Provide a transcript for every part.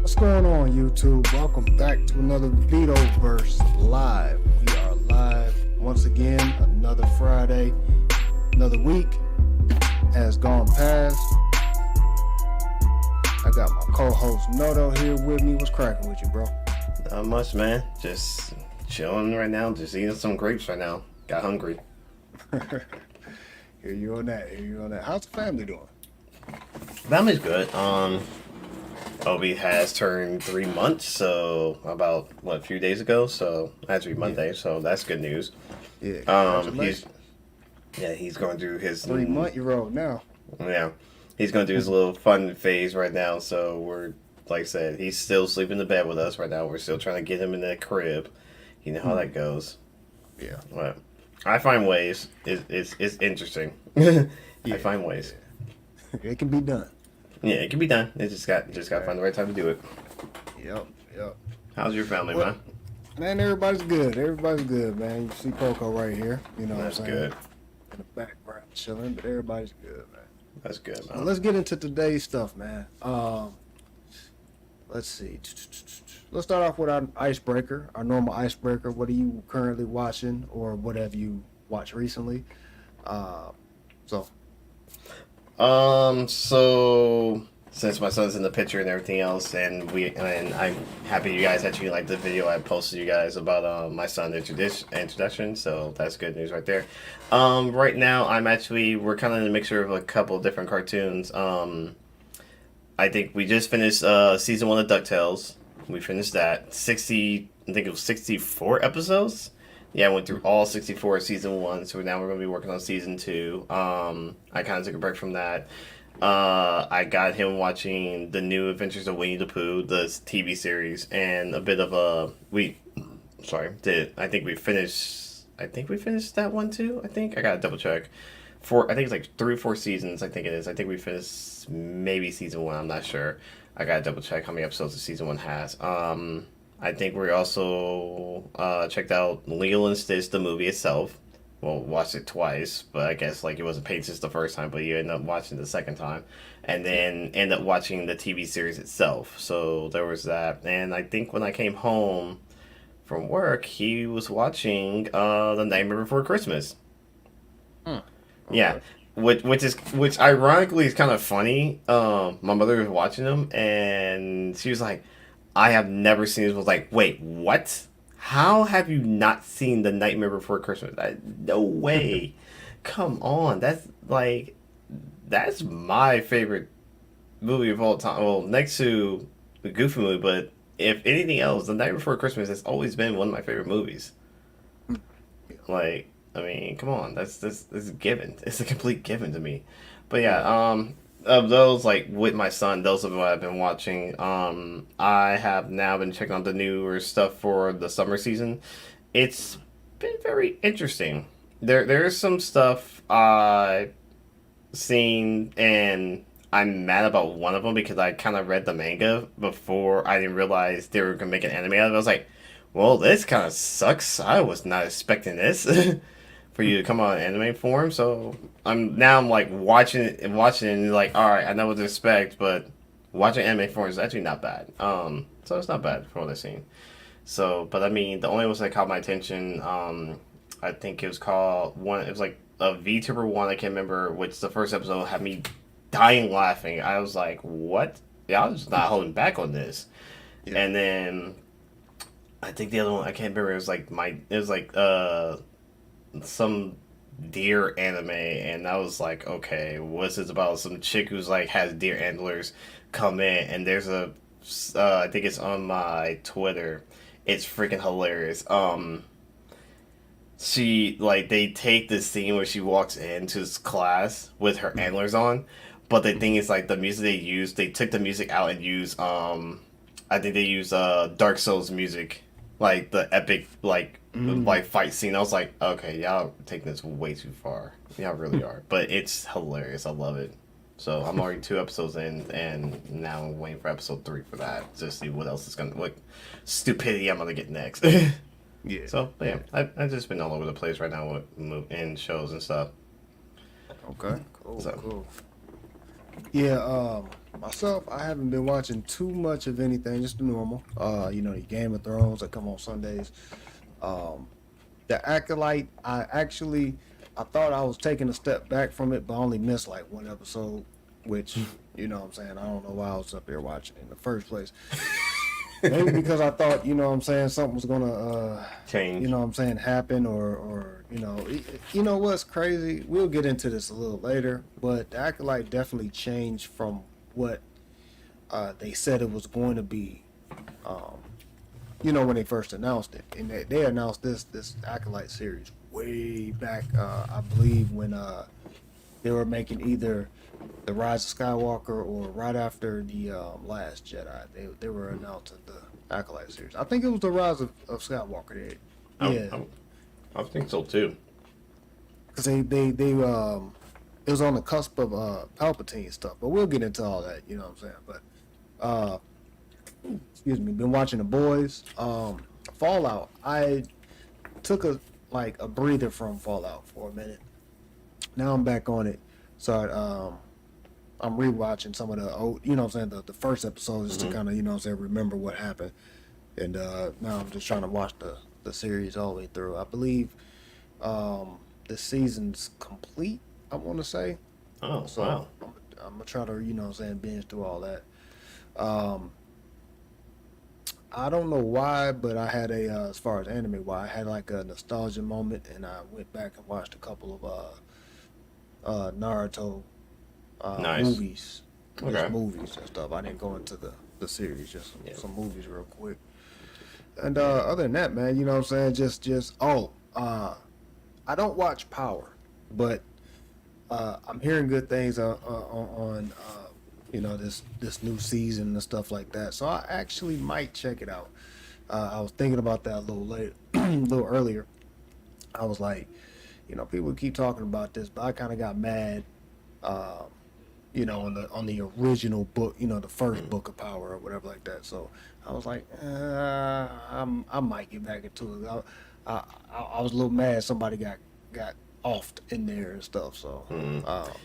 What's going on, YouTube? Welcome back to another VitoVerse live. We are live once again. Another Friday, another week has gone past. I got my co-host Noto here with me. What's cracking with you, bro? Not much, man. Just chilling right now. Just eating some grapes right now. Got hungry. Hear you on that. How's the family doing? Family's good. Obi has turned 3 months, so about a few days ago. So actually Monday, so that's good news. Yeah. He's going through his 3-month-old now. Yeah, he's going through his little fun phase right now. So we're, like I said, he's still sleeping in the bed with us right now. We're still trying to get him in that crib. You know how that goes. Yeah. But I find ways. It's interesting. I find ways. Yeah. It can be done. Yeah, it can be done. It just got to find the right time to do it. Yep. How's your family, man? Man, everybody's good, man. You see Coco right here. You know That's what I'm saying? good. In the background chilling, but everybody's good, man. That's good, So man. let's get into today's stuff, man. Let's see. Let's start off with our icebreaker, our normal icebreaker. What are you currently watching, or what have you watched recently? So since my son's in the picture and everything else, and I'm happy you guys actually liked the video I posted you guys about my son's introduction. So that's good news right there. Right now we're kind of in a mixture of a couple different cartoons. I think we just finished season 1 of DuckTales. We finished that. I think it was 64 episodes. Yeah, I went through all 64 of season 1, so now we're going to be working on season 2. I kind of took a break from that. I got him watching the new Adventures of Winnie the Pooh, the TV series, and a bit of I think we finished that one too. I got to double check. I think it's like 3 or 4 seasons, I think it is. I think we finished maybe season 1, I'm not sure. I got to double check how many episodes the season 1 has. I think we also checked out Lilo and Stitch, the movie itself. well, watched it twice, but I guess like it wasn't paid since the first time, but you end up watching the second time, and then end up watching the TV series itself. So there was that, and I think when I came home from work, he was watching The Nightmare Before Christmas. Hmm. Yeah, Okay. which ironically is kind of funny. My mother was watching them, and she was like, "I have never seen this." Was like, "Wait, what? How have you not seen The Nightmare Before Christmas? No way! Come on, that's my favorite movie of all time. Well, next to the Goofy movie, but if anything else, The Night Before Christmas has always been one of my favorite movies. Yeah. Like, I mean, come on, that's a given. It's a complete given to me. But yeah, Yeah. of those like with my son, those are what I've been watching. I have now been checking out the newer stuff for the summer season. It's been very interesting. There is some stuff I seen, and I'm mad about one of them because I kind of read the manga before. I didn't realize they were gonna make an anime out of it. I was like, well, this kind of sucks. I was not expecting this for you to come out in anime form. So I'm like watching it and like, all right, I know what to expect, but watching anime form is actually not bad. So it's not bad for what I've seen. So, but I mean, the only ones that caught my attention, I think it was called one. It was like a VTuber one. I can't remember which. The first episode had me dying laughing. I was like, "What? Yeah, I was just not holding back on this." Yeah. And then I think the other one I can't remember. It was like some deer anime, and I was like, "Okay, what's this about?" Some chick who's like has deer antlers come in, and there's a I think it's on my Twitter. It's freaking hilarious. She like they take this scene where she walks into this class with her antlers on, but the thing is like the music they used, they took the music out and used I think they used Dark Souls music, like the epic Mm. fight scene. I was like, okay, y'all taking this way too far. Y'all really are, but it's hilarious. I love it. So I'm already 2 episodes in, and now I'm waiting for episode 3 for that to see what else is gonna what stupidity I'm gonna get next. Yeah. So, but yeah, Yeah. I've just been all over the place right now with in shows and stuff. Okay. Cool. So, Cool. Yeah. Myself, I haven't been watching too much of anything. Just the normal. The Game of Thrones that come on Sundays. Um, the Acolyte. I thought I was taking a step back from it, but I only missed like one episode, which what I'm saying. I don't know why I was up there watching it in the first place. Maybe because I thought, what I'm saying, something was gonna, change. what I'm saying, happen, or you know what's crazy? We'll get into this a little later, but the Acolyte definitely changed from what they said it was going to be. Um, when they first announced it, and they announced this Acolyte series way back, I believe, when they were making either the Rise of Skywalker or right after the Last Jedi. They were announcing the Acolyte series. I think it was the Rise of Skywalker. Yeah, I think so too. because they it was on the cusp of Palpatine stuff. But we'll get into all that. You know what I'm saying? But uh, excuse me, been watching The Boys. Fallout. I took a breather from Fallout for a minute. Now I'm back on it. So I'm rewatching some of the old, what I'm saying, the first episodes just to Hmm. kind of, what I'm saying, remember what happened. And now I'm just trying to watch the series all the way through. I believe the season's complete, I want to say. Oh So wow. I'm going to try to, what I'm saying, binge through all that. Um, I don't know why, but I had as far as anime, why I had like a nostalgia moment, and I went back and watched a couple of Naruto Nice. movies, just Okay. movies and stuff. I didn't go into the series, just Yeah. some movies real quick. And Yeah. other than that, man, you know what I'm saying? Just I don't watch Power, but I'm hearing good things on this new season and stuff like that. So I actually might check it out. I was thinking about that a little later, a little earlier. I was like, people keep talking about this, but I kind of got mad. Um, on the original book, the first Mm. book of Power or whatever like that. So I was like, I might get back into it. I was a little mad somebody got oft in there and stuff. So,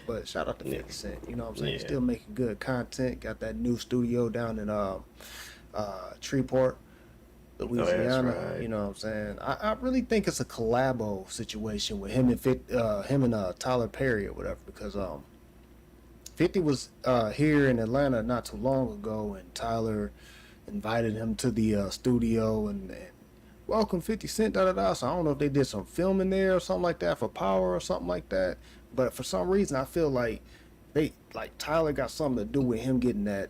but shout out to 50 Cent. You know what I'm saying? He's still making good content. Got that new studio down in Shreveport, Louisiana. Right. You know what I'm saying? I really think it's a collabo situation with him and Tyler Perry or whatever, because 50 was here in Atlanta not too long ago, and Tyler invited him to the studio and welcome 50 Cent, da da da. So I don't know if they did some filming there or something like that for Power or something like that. But for some reason, I feel like Tyler got something to do with him getting that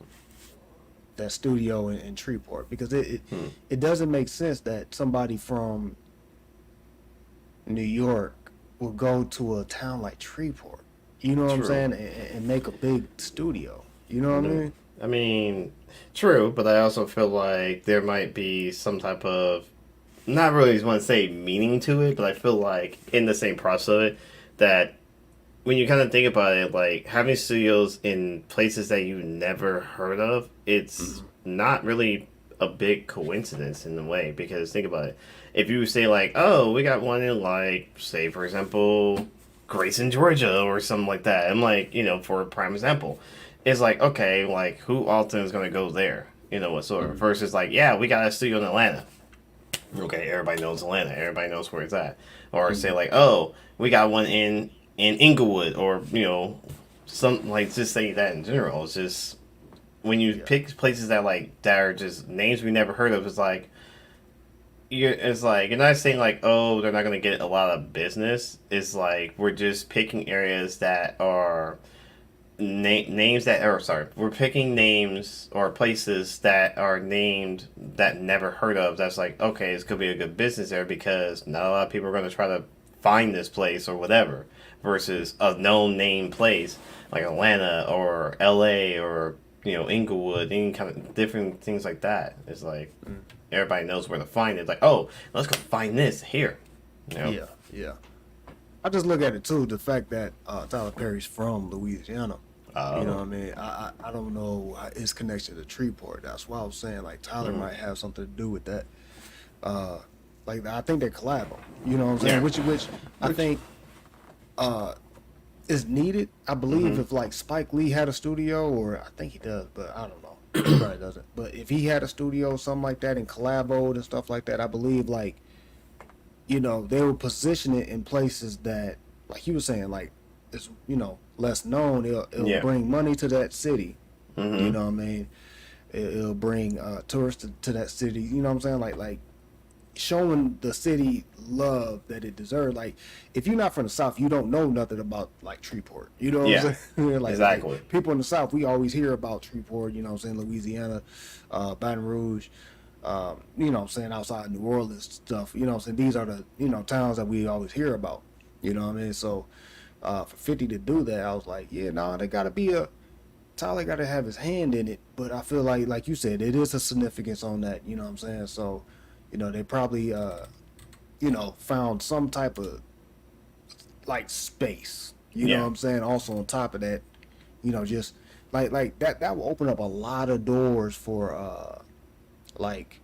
studio in Shreveport, because it doesn't make sense that somebody from New York will go to a town like Shreveport. You know what I'm saying? And make a big studio. You know what I mean? I mean, true, but I also feel like there might be some type of, not really want to say meaning to it, but I feel like in the same process of it, that when you kind of think about it, like having studios in places that you never heard of, it's not really a big coincidence in a way, because think about it. If you say like, oh, we got one in, like, say for example, Grayson, Georgia, or something like that, I'm like, for a prime example, it's like, okay, like who often is going to go there, whatsoever, versus like, yeah, we got a studio in Atlanta. Okay, everybody knows Atlanta. Everybody knows where it's at. Or say like, oh, we got one in Inglewood, or some, like, just say that in general. It's just when you pick places that are just names we never heard of. It's like you're not saying like, oh, they're not gonna get a lot of business. It's like we're just picking areas that are names that, or sorry, we're picking names or places that are named that never heard of. That's like, okay, it's gonna be a good business there because not a lot of people are gonna try to find this place or whatever. Versus a known name place like Atlanta or L.A. or Inglewood, any kind of different things like that. It's like everybody knows where to find it. It's like, oh, let's go find this here. Yeah. I just look at it too, the fact that Tyler Perry's from Louisiana. You know what I mean? I don't know his connection to Shreveport. That's why I was saying like Tyler might have something to do with that. Like I think they're collabo. You know what I'm saying? Yeah. Which I think is needed. I believe if like Spike Lee had a studio, or I think he does, but I don't know. He probably doesn't. But if he had a studio, something like that, and collaboed and stuff like that, I believe like they would position it in places that, like he was saying, like it's less known. It'll bring money to that city. You know what I mean? It'll bring tourists to that city. You know what I'm saying? Like showing the city love that it deserves. Like if you're not from the South, you don't know nothing about like Shreveport. You know what I'm saying? Like, exactly. Like, people in the South, we always hear about Shreveport. You know what I'm saying? Louisiana, Baton Rouge. You know what I'm saying, outside New Orleans stuff. You know what I'm saying? These are the towns that we always hear about. You know what I mean? So for 50 to do that, I was like, they gotta be Tyler gotta have his hand in it. But I feel like you said, it is a significance on that. You know what I'm saying? So they probably found some type of like space. You know what I'm saying? Also on top of that, just like that will open up a lot of doors for like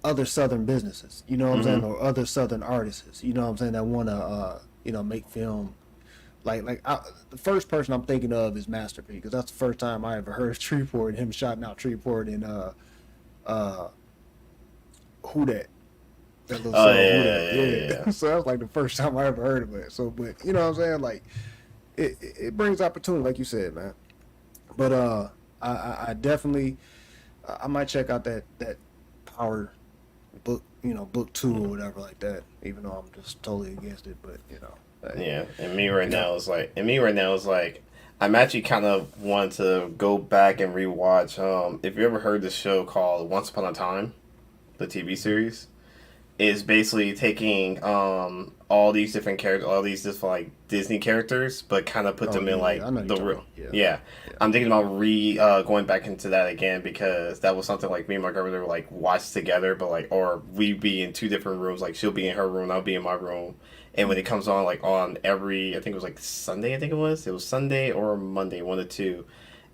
other Southern businesses, you know what I'm saying, or other Southern artists, you know what I'm saying, that want to make film. The first person I'm thinking of is Master P, because that's the first time I ever heard of Shreveport, him shouting out Shreveport and Who That little song. Yeah. So that was like the first time I ever heard of it. So, but you know what I'm saying, like it brings opportunity, like you said, man. But I definitely I might check out that Power book, book 2 or whatever like that, even though I'm just totally against it. But and me right now is like I'm actually kind of want to go back and rewatch. If you ever heard this show called Once Upon a Time, the TV series, is basically taking all these different characters, all these just like Disney characters, but kind of put them in like the real. Yeah. I'm thinking about going back into that again, because that was something like me and my girlfriend were like watch together, but like, or we'd be in 2 different rooms. Like she'll be in her room, I'll be in my room, and when it comes on like on every, I think it was like Sunday, it was Sunday or Monday, one of the two,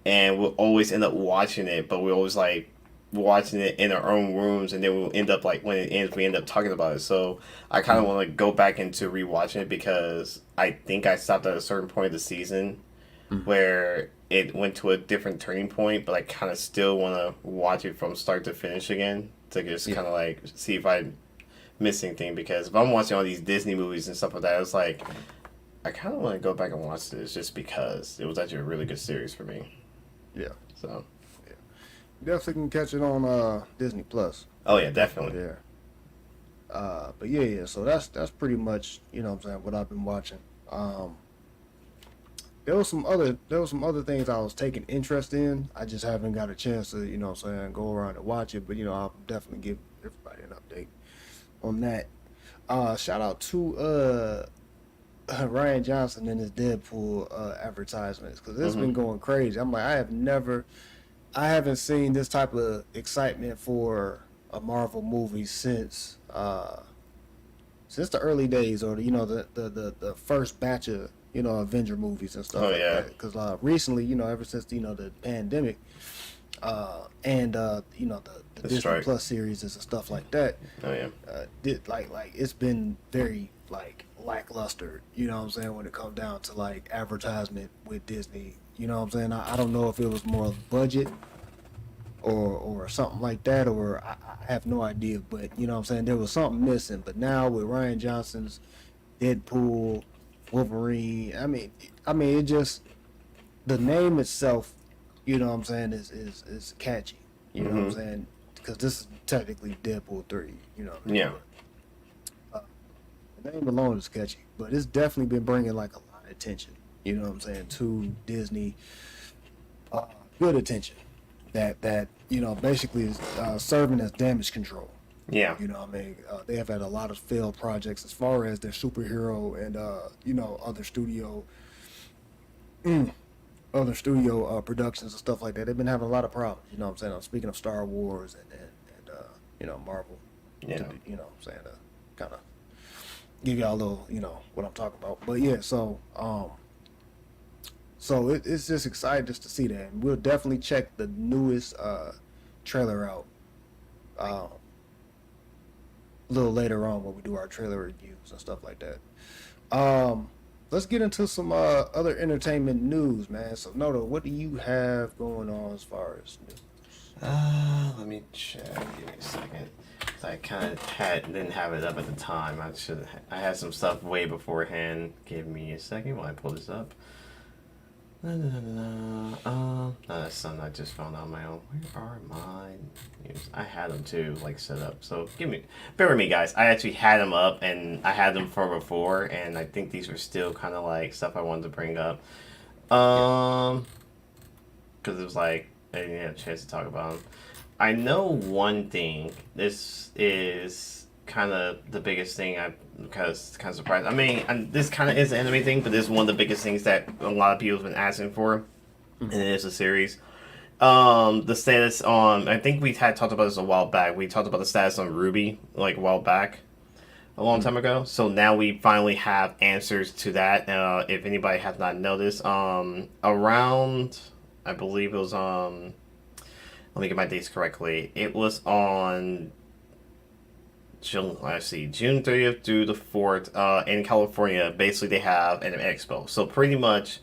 and we'll always end up watching it, but we always like watching it in our own rooms, and then we'll end up like when it ends, we end up talking about it. So I kind of want to go back into rewatching it because I think I stopped at a certain point of the season where it went to a different turning point, but I kind of still want to watch it from start to finish again to just kind of like see if I miss anything. Because if I'm watching all these Disney movies and stuff like that, it's like I kind of want to go back and watch this just because it was actually a really good series for me. Yeah. So. Definitely can catch it on Disney Plus. Oh yeah, definitely. Yeah. But yeah. So that's pretty much, you know what I'm saying, what I've been watching. There was some other things I was taking interest in. I just haven't got a chance to, you know what I'm saying, go around and watch it. But you know, I'll definitely give everybody an update on that. Shout out to Ryan Johnson and his Deadpool advertisements, because it's been going crazy. I'm like, I haven't seen this type of excitement for a Marvel movie since the early days, or the first batch of Avenger movies and stuff like that. Because recently, ever since the pandemic, and the Disney Plus series and stuff like that, it's been very lackluster. You know what I'm saying, when it comes down to like advertisement with Disney. You know what I'm saying? I don't know if it was more budget or something like that, or I have no idea. But you know what I'm saying, there was something missing. But now with Ryan Johnson's Deadpool, Wolverine, I mean, it just, the name itself, you know what I'm saying, is catchy. You know what I'm saying? Because this is technically Deadpool 3. You know what I mean? Yeah. The name alone is catchy, but it's definitely been bringing like a lot of attention. You know what I'm saying, to Disney, good attention that basically is serving as damage control. Yeah. You know what I mean, they have had a lot of failed projects as far as their superhero and other studio productions and stuff like that. They've been having a lot of problems. You know what I'm saying. I'm speaking of Star Wars and Marvel. Yeah. You know what I'm saying, to kind of give y'all a little what I'm talking about. But yeah, so it's just exciting just to see that. And we'll definitely check the newest trailer out a little later on when we do our trailer reviews and stuff like that. Let's get into some other entertainment news, man. So, Noto, what do you have going on as far as news? Let me check. Give me a second. I kind of didn't have it up at the time. I had some stuff way beforehand. Give me a second while I pull this up. No, that's something I just found on my own. Where are my news? I had them too, set up. So bear with me, guys. I actually had them up, and I had them for before, and I think these were still kind of stuff I wanted to bring up. Because it was I didn't have a chance to talk about them. I know one thing. This is kind of the biggest thing. I'm kind of surprised. I mean, this kind of is an anime thing, but this is one of the biggest things that a lot of people have been asking for, and it is a series. The status on, I think we had talked about this a while back. We talked about the status on Ruby a while back, a long time ago. So now we finally have answers to that. If anybody has not noticed, around, I believe it was let me get my dates correctly. It was on June 30th through the 4th in California. Basically, they have an expo. So pretty much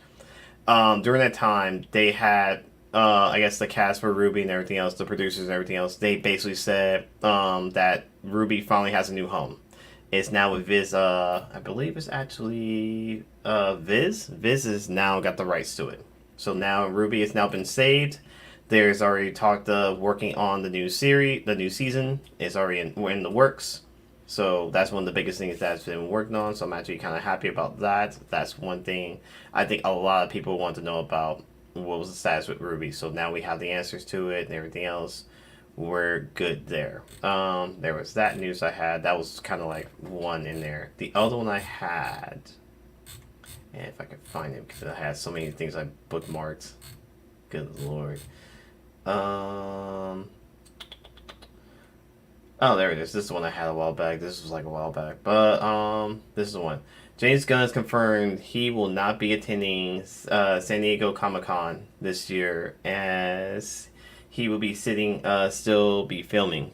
during that time, they had, I guess, the cast for Ruby and everything else, the producers and everything else. They basically said that Ruby finally has a new home. It's now with Viz. I believe it's actually Viz. Viz has now got the rights to it. So now Ruby has now been saved. There's already talked of working on the new series, the new season is already in the works. So that's one of the biggest things that's been working on. So I'm actually kind of happy about that. That's one thing I think a lot of people want to know about. What was the status with Ruby? So now we have the answers to it and everything else. We're good there. There was that news I had. That was kind of one in there. The other one I had, and if I could find it, because I had so many things I bookmarked. Good Lord. Oh, there it is. This is the one I had a while back. This was a while back. But, this is the one. James Gunn has confirmed he will not be attending San Diego Comic-Con this year, as he will be still be filming.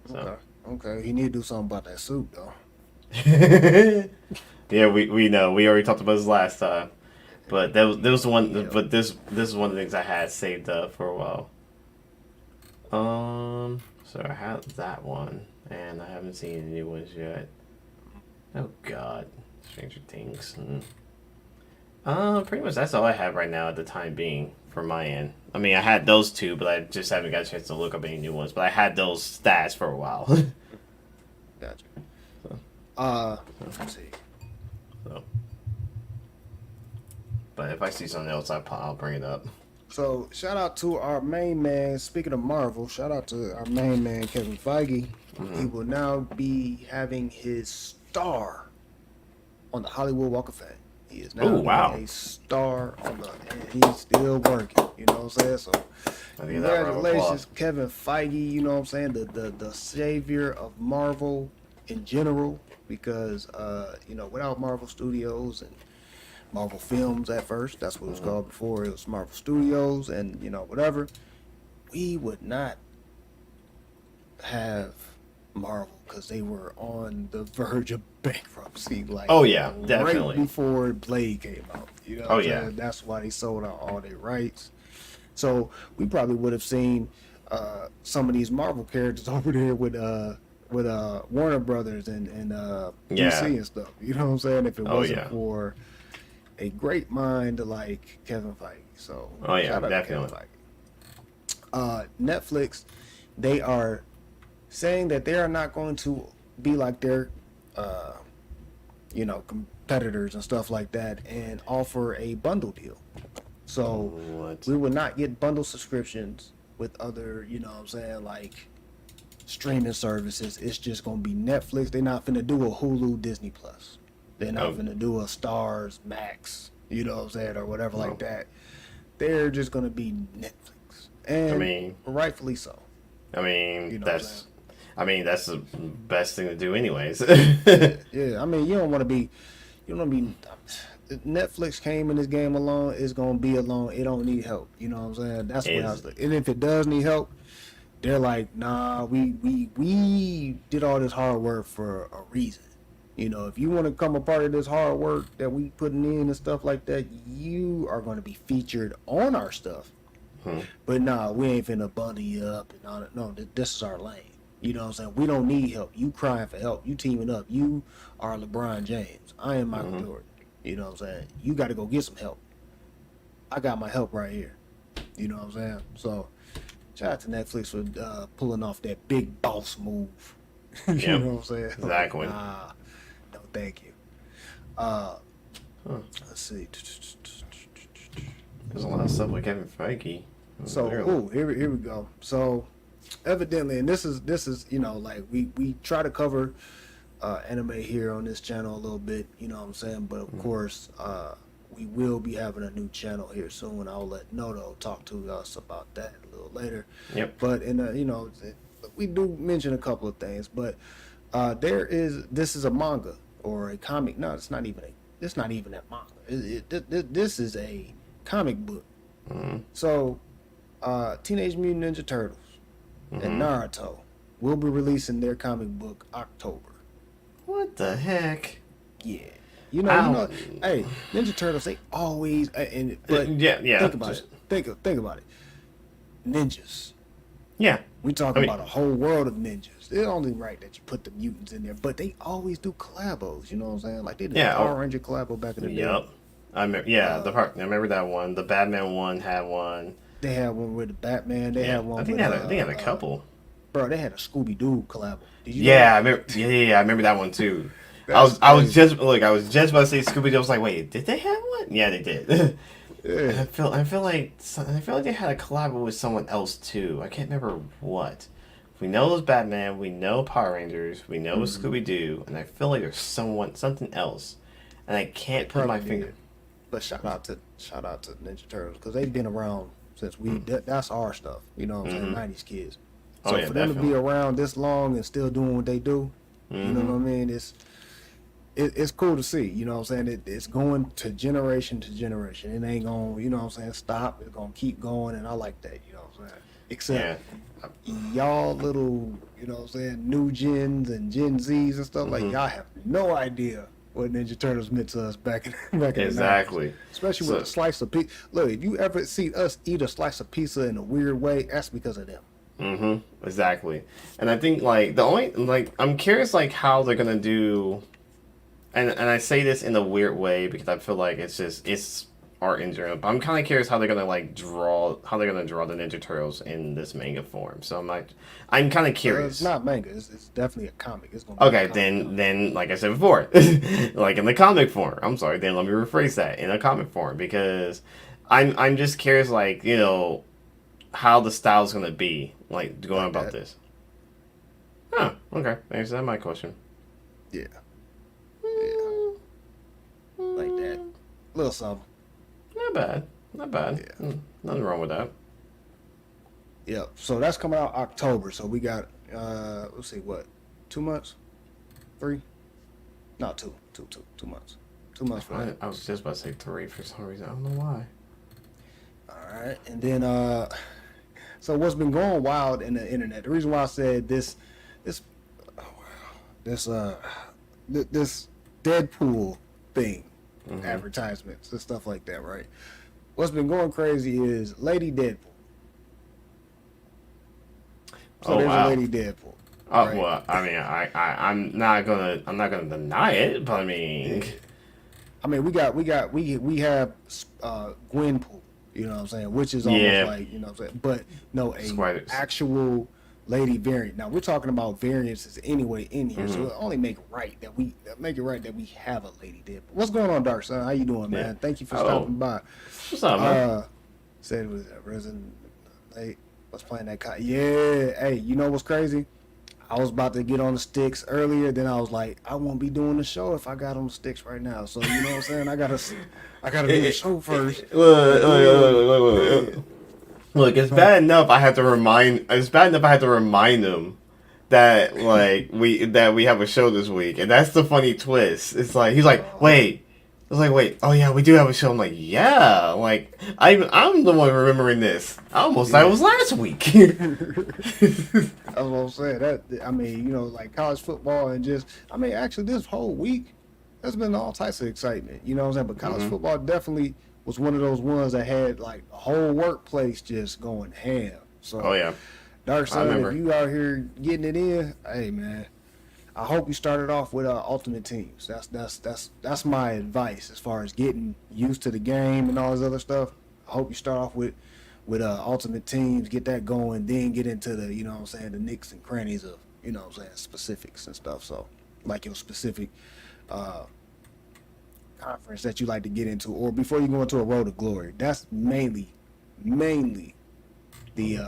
So. Okay. He need to do something about that suit though. Yeah, we know. We already talked about this last time. But that was the one. Yeah. But this is one of the things I had saved up for a while. So I had that one, and I haven't seen any new ones yet. Oh God, Stranger Things. Pretty much that's all I have right now at the time being for my end. I mean, I had those two, but I just haven't got a chance to look up any new ones. But I had those stats for a while. Gotcha. So. Let's see. So. But if I see something else, I'll bring it up. So, shout out to our main man. Speaking of Marvel, shout out to our main man, Kevin Feige. Mm-hmm. He will now be having his star on the Hollywood Walk of Fame. He is now a star on the, and he's still working. You know what I'm saying? So, congratulations, Kevin Feige. You know what I'm saying? The savior of Marvel in general, because without Marvel Studios and Marvel Films at first, that's what it was called before. It was Marvel Studios, and whatever. We would not have Marvel because they were on the verge of bankruptcy. Like, oh yeah, definitely. Right before Blade came out. Oh yeah, that's why they sold out all their rights. So we probably would have seen some of these Marvel characters over there with Warner Brothers and DC and stuff. You know what I'm saying? If it wasn't for a great mind like Kevin Feige. So definitely. Netflix, they are saying that they are not going to be like their competitors and stuff like that and offer a bundle deal. So we will not get bundle subscriptions with other, like streaming services. It's just gonna be Netflix. They're not finna do a Hulu, Disney Plus. They're not finna do a Stars, Max, or whatever like that. They're just gonna be Netflix, and rightfully so. That's the best thing to do, anyways. Yeah, you don't want to be. Netflix came in this game alone. It's gonna be alone. It don't need help. You know what I'm saying? That's what I was like. And if it does need help, they're like, nah, we did all this hard work for a reason. If you want to become a part of this hard work that we putting in and stuff like that, you are going to be featured on our stuff. But nah, we ain't finna bundle you up and all that. No, this is our lane. You know what I'm saying? We don't need help. You crying for help. You teaming up. You are LeBron James. I am Michael Jordan. You know what I'm saying? You got to go get some help. I got my help right here. You know what I'm saying? So, shout out to Netflix for pulling off that big boss move. You know what I'm saying? Exactly. No, thank you. Let's see. There's a lot of stuff with Kevin Feige. So, here we go. So, evidently, and this is like we try to cover anime here on this channel a little bit, you know what I'm saying? But of course, we will be having a new channel here soon. I'll let Noto talk to us about that a little later. Yep. But we do mention a couple of things. But this is a manga or a comic. No, it's not even a manga. This is a comic book. So, Teenage Mutant Ninja Turtles and Naruto will be releasing their comic book October. What the heck? Yeah. Hey, Ninja Turtles, they always think about it. Think about it. Ninjas. Yeah. We talking about a whole world of ninjas. It's only right that you put the mutants in there, but they always do collabos, you know what I'm saying? Like they did a Power Ranger collabo back in the day. Yep. I remember that one. The Batman one had one. They had one with the Batman. They had one. I think they had a couple. Bro, they had a Scooby Doo collab. Did you? Yeah, I remember. Yeah, I remember that one too. I was just about to say Scooby Doo. I was like, wait, did they have one? Yeah, they did. Yeah. I feel like they had a collab with someone else too. I can't remember what. We know it was Batman. We know Power Rangers. We know it was Scooby Doo, and I feel like there's something else, and I can't put my finger. But shout out to Ninja Turtles because they've been around since that's our stuff. You know what I'm saying? 90s kids. So for them to be around this long and still doing what they do, you know what I mean? it's cool to see. You know what I'm saying? It's going to generation. It ain't going, you know what I'm saying, stop. It's gonna keep going, and I like that. You know what I'm saying? Except y'all little, you know what I'm saying, new gens and Gen Zs and stuff like y'all have no idea what Ninja Turtles meant to us back in exactly. the 90s. Especially with a slice of pizza. Look, if you ever see us eat a slice of pizza in a weird way, that's because of them. Exactly. And I think like the only like I'm curious like how they're gonna do, and I say this in a weird way because I feel like it's art in general. But I'm kind of curious how they're gonna draw the Ninja Turtles in this manga form. So I'm kind of curious. It's not manga. It's definitely a comic. It's gonna be okay. Then like I said before, like in the comic form. I'm sorry. Then let me rephrase that in a comic form because I'm just curious like how the style's gonna be like going like about this. Oh, okay. Answer my question. Yeah. Like that. Little something. Not bad. Yeah. Nothing wrong with that. Yep. So that's coming out October. So we got let's see, what? 2 months? 3? No, 2 months. 2 months for that. I was just about to say 3 for some reason. I don't know why. Alright. And then so what's been going wild in the internet? The reason why I said this Deadpool thing, advertisements and stuff like that, right? What's been going crazy is Lady Deadpool. So there's a Lady Deadpool. Oh right? Well, I mean, I'm not gonna deny it, but I mean, we have Gwenpool. You know what I'm saying? Which is almost like, you know what I'm saying? But no, actual lady variant. Now we're talking about variances anyway in here, so it only make it right that we have a Lady Deadpool. What's going on, Dark Son? How you doing, man? Thank you for stopping by. What's up, man? Said it was Resident Late. Was playing that yeah. Hey, you know what's crazy? I was about to get on the sticks earlier, then I was like, I won't be doing the show if I got on the sticks right now. So you know what I'm saying? I gotta do the show first. Look, it's bad enough I have to remind them that like we have a show this week, and that's the funny twist. It's like he's like, wait. I was like, wait, oh yeah, we do have a show. I'm like, yeah, like I'm the one remembering this. I almost thought it was last week. That's what I'm saying. That, I mean, you know, like college football and actually this whole week, there's been all types of excitement. You know what I'm saying? But college football definitely was one of those ones that had like the whole workplace just going ham. So, oh yeah, Dark Side, if you out here getting it in, hey man, I hope you started off with Ultimate Teams. That's my advice as far as getting used to the game and all this other stuff. I hope you start off with Ultimate Teams, get that going, then get into the, you know what I'm saying, the nicks and crannies of, you know what I'm saying, specifics and stuff. So, like your specific conference that you like to get into, or before you go into a Road to Glory. That's mainly the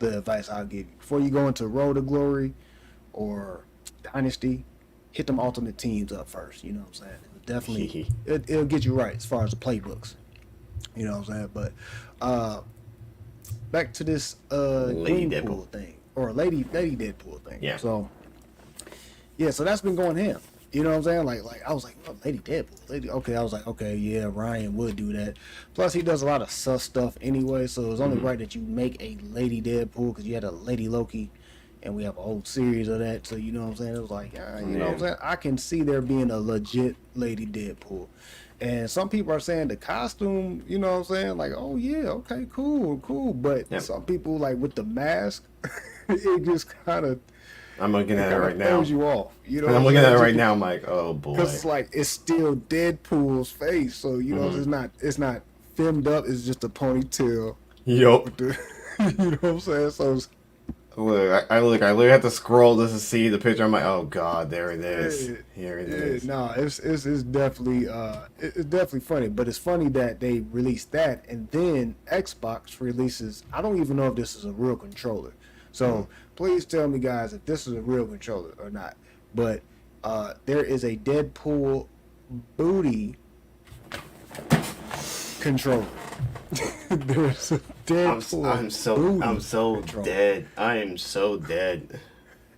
advice I'll give you. Before you go into Road to Glory or Dynasty, hit them Ultimate Teams up first. You know what I'm saying? Definitely, it'll get you right as far as the playbooks. You know what I'm saying? But back to this Lady Deadpool thing, or Lady Deadpool thing. Yeah. So that's been going ham. You know what I'm saying? Like I was like, oh, Lady Deadpool. Okay, I was like, okay, yeah, Ryan would do that. Plus, he does a lot of sus stuff anyway, so it's only right that you make a Lady Deadpool because you had a Lady Loki. And we have an old series of that, so you know what I'm saying? It was like, you know what I'm saying? I can see there being a legit Lady Deadpool. And some people are saying the costume, you know what I'm saying? Like, oh yeah, okay, cool. But some people, like with the mask, it just kind of... I'm looking at it right now. Throws you off. You know I'm looking at it right now, I'm like, oh boy. Because it's like, it's still Deadpool's face, so you know, it's not filmed up, it's just a ponytail. Yup. You know what I'm saying? So it's... Look, I literally have to scroll just to see the picture. I'm like, oh god, there it is. Here it is. No, it's definitely it's definitely funny. But it's funny that they released that, and then Xbox releases. I don't even know if this is a real controller. So please tell me, guys, if this is a real controller or not. But there is a Deadpool booty controller. There's a Deadpool. I'm so dead. I am so dead.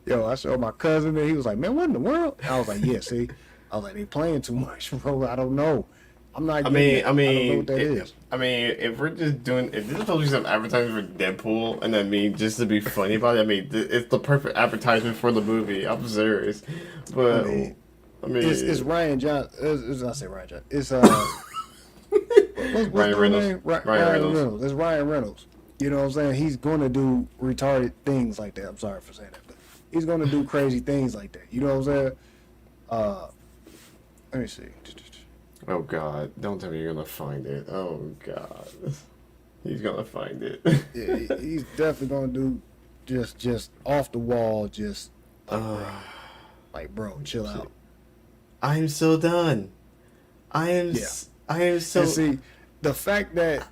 Yo, I showed my cousin and he was like, man, what in the world? I was like, yeah, see, I was like, they playing too much, bro. I don't know. I'm not. I Getting mean, it. I I don't know mean, what that is. I mean, if we're just doing, if this is supposed to be some advertising for Deadpool, and I mean, just to be funny about it, I mean, it's the perfect advertisement for the movie. I'm serious, I but mean, I it's mean, Ryan John. It's I say Ryan John. It's what's Ryan the Reynolds, name? Ryan Ryan Reynolds. Reynolds. It's Ryan Reynolds. You know what I'm saying? He's going to do retarded things like that. I'm sorry for saying that, but he's going to do crazy things like that. You know what I'm saying? Uh, let me see. Oh God, don't tell me you're gonna find it. Oh God, he's gonna find it. Yeah, he's definitely going to do just off the wall, just like bro, chill out. I am so done. Yeah, I am so. and see, the fact that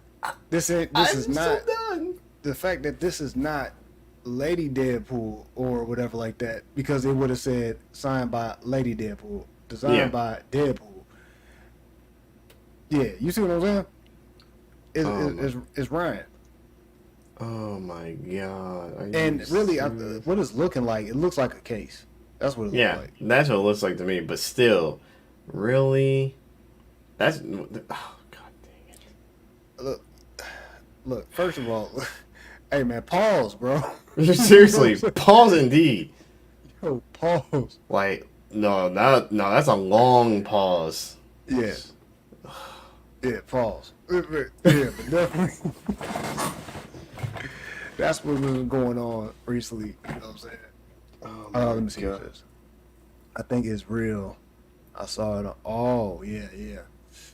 this I'm is so not done. the fact that this is not Lady Deadpool or whatever like that, because it would have said signed by Lady Deadpool, designed Yeah. by Deadpool. Yeah, you see what I'm saying? It's Ryan. Oh my God. Are you And really, serious? what it's looking like, it looks like a case. That's what it looks Yeah, like. that's what it looks like to me. But still, really, that's. Oh God dang it. Look, look. First of all, hey man, pause, bro. Seriously, pause indeed. Yo, pause. Like, no, that's a long pause. Yeah, yeah, pause. Yeah, but definitely. That's what was going on recently. You know what I'm saying? Oh Let me see what it is. I think it's real. I saw it. Oh, yeah.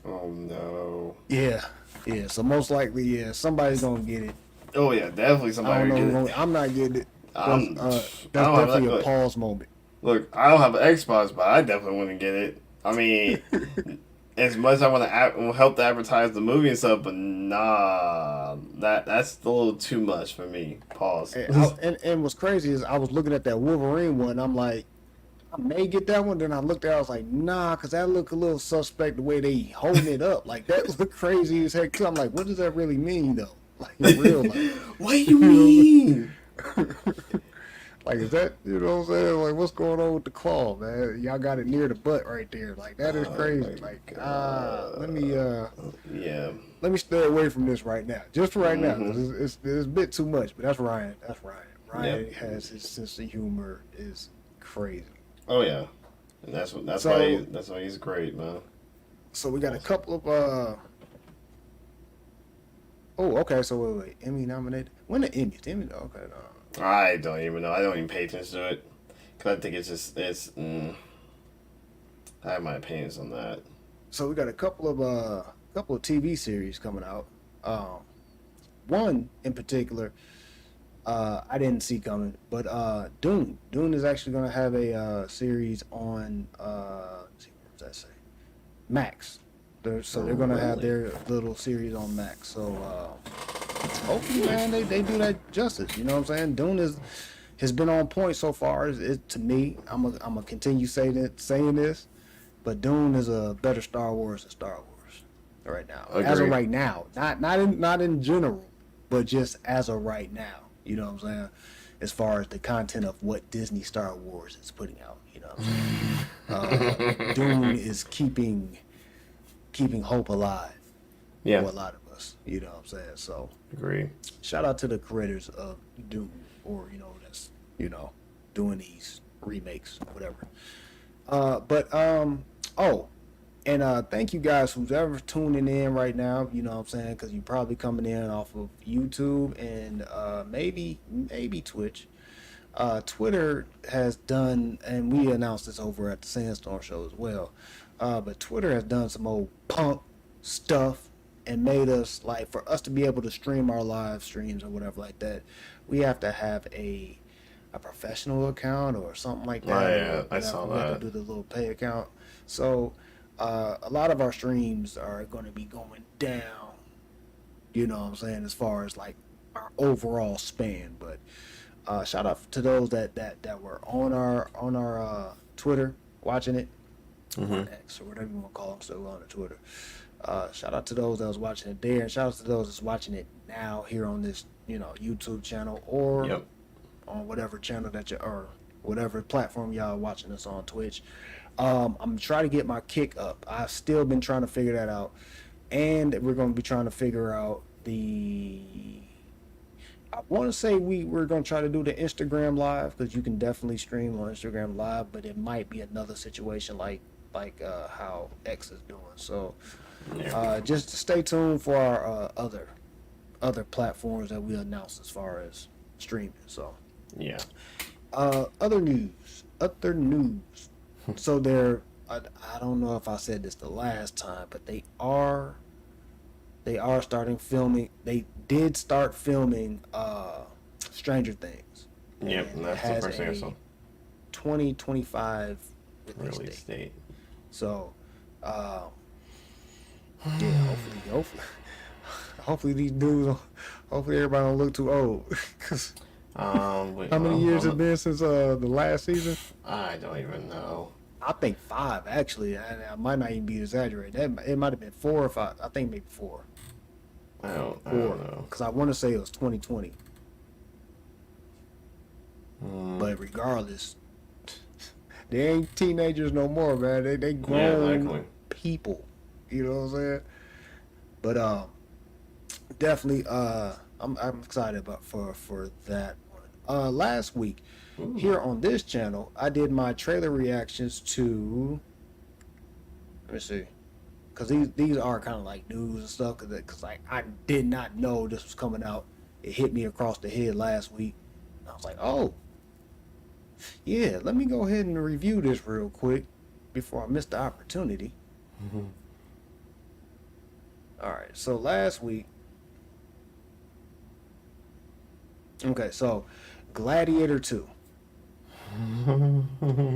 Oh no. Yeah. So most likely, yeah, somebody's gonna get it. Oh yeah, definitely I somebody don't know. will get it. I'm not getting it. I'm, That's I don't have definitely that. a pause moment. Look, I don't have an Xbox, but I definitely want to get it. I mean, as much as I want to help to advertise the movie and stuff, but nah, that's a little too much for me. Pause. And what's crazy is I was looking at that Wolverine one. I'm like, I may get that one. Then I looked at it, I was like, nah, because that look a little suspect the way they holding it up. Like, that look crazy as heck. Too. I'm like, what does that really mean, though? Like, in real life. What do you mean? Like, is that, you know what I'm saying? Like, what's going on with the claw, man? Y'all got it near the butt right there. Like, that is crazy. Like, Yeah. let me stay away from this right now. Just for right now. 'Cause it's a bit too much, but that's Ryan. Ryan has his sense of humor is crazy. Oh yeah, and that's why he's great, man. So we got a couple of oh, okay. So wait. Emmy nominated. When the Emmys? Emmy? Okay. No. I don't even know. I don't even pay attention to it because I think I have my opinions on that. So we got a couple of TV series coming out. One in particular, I didn't see coming, but Dune. Dune is actually going to have a series on. Let's see, what does that say? Max. They're going to have their little series on Max. So hopefully, man, they do that justice. You know what I'm saying? Dune has been on point so far. To me, I'm gonna continue saying this, but Dune is a better Star Wars than Star Wars right now. Agreed. As of right now, not in general, but just as of right now. You know what I'm saying? As far as the content of what Disney Star Wars is putting out, you know what I'm saying? Dune is keeping hope alive for a lot of us. You know what I'm saying? So, agree. Shout out to the creators of Dune, or that's doing these remakes, whatever. And thank you guys who's ever tuning in right now. You know what I'm saying? Because you're probably coming in off of YouTube and maybe Twitch. Twitter has done, and we announced this over at the Sandstorm show as well. But Twitter has done some old punk stuff and made us, like, for us to be able to stream our live streams or whatever like that, we have to have a professional account or something like that. Oh, yeah, I saw we have that. to do the little pay account. So a lot of our streams are going to be going down, you know what I'm saying, as far as like our overall span. But shout out to those that were on our Twitter watching it, or X or whatever you want to call them, still on the Twitter. Shout out to those that was watching it there, and shout out to those that's watching it now here on this YouTube channel or on whatever channel or whatever platform y'all watching us on, Twitch. I'm trying to get my kick up. I've still been trying to figure that out, and we're going to be trying to figure out I want to say we're going to try to do the Instagram live, because you can definitely stream on Instagram live, but it might be another situation like how X is doing. So just stay tuned for our other platforms that we announce as far as streaming. So yeah. Other news. So I don't know if I said this the last time, but they are starting filming. They did start filming Stranger Things. Yep, and that's the first thing I saw. 2025 Release date. So yeah, hopefully these dudes, hopefully everybody don't look too old. Cause how many years has it been since the last season? I don't even know. I think 5 actually. I might not even be exaggerating. It might have been 4 or 5. I think maybe 4. I don't know. Because I want to say it was 2020. But regardless, they ain't teenagers no more, man. They grown people. You know what I'm saying? But definitely, I'm excited about for that one. Last week, here on this channel, I did my trailer reactions to. Let me see, because these are kind of like news and stuff. Because like I did not know this was coming out. It hit me across the head last week. And I was like, oh, yeah. Let me go ahead and review this real quick before I miss the opportunity. All right. So last week. Okay, so Gladiator 2.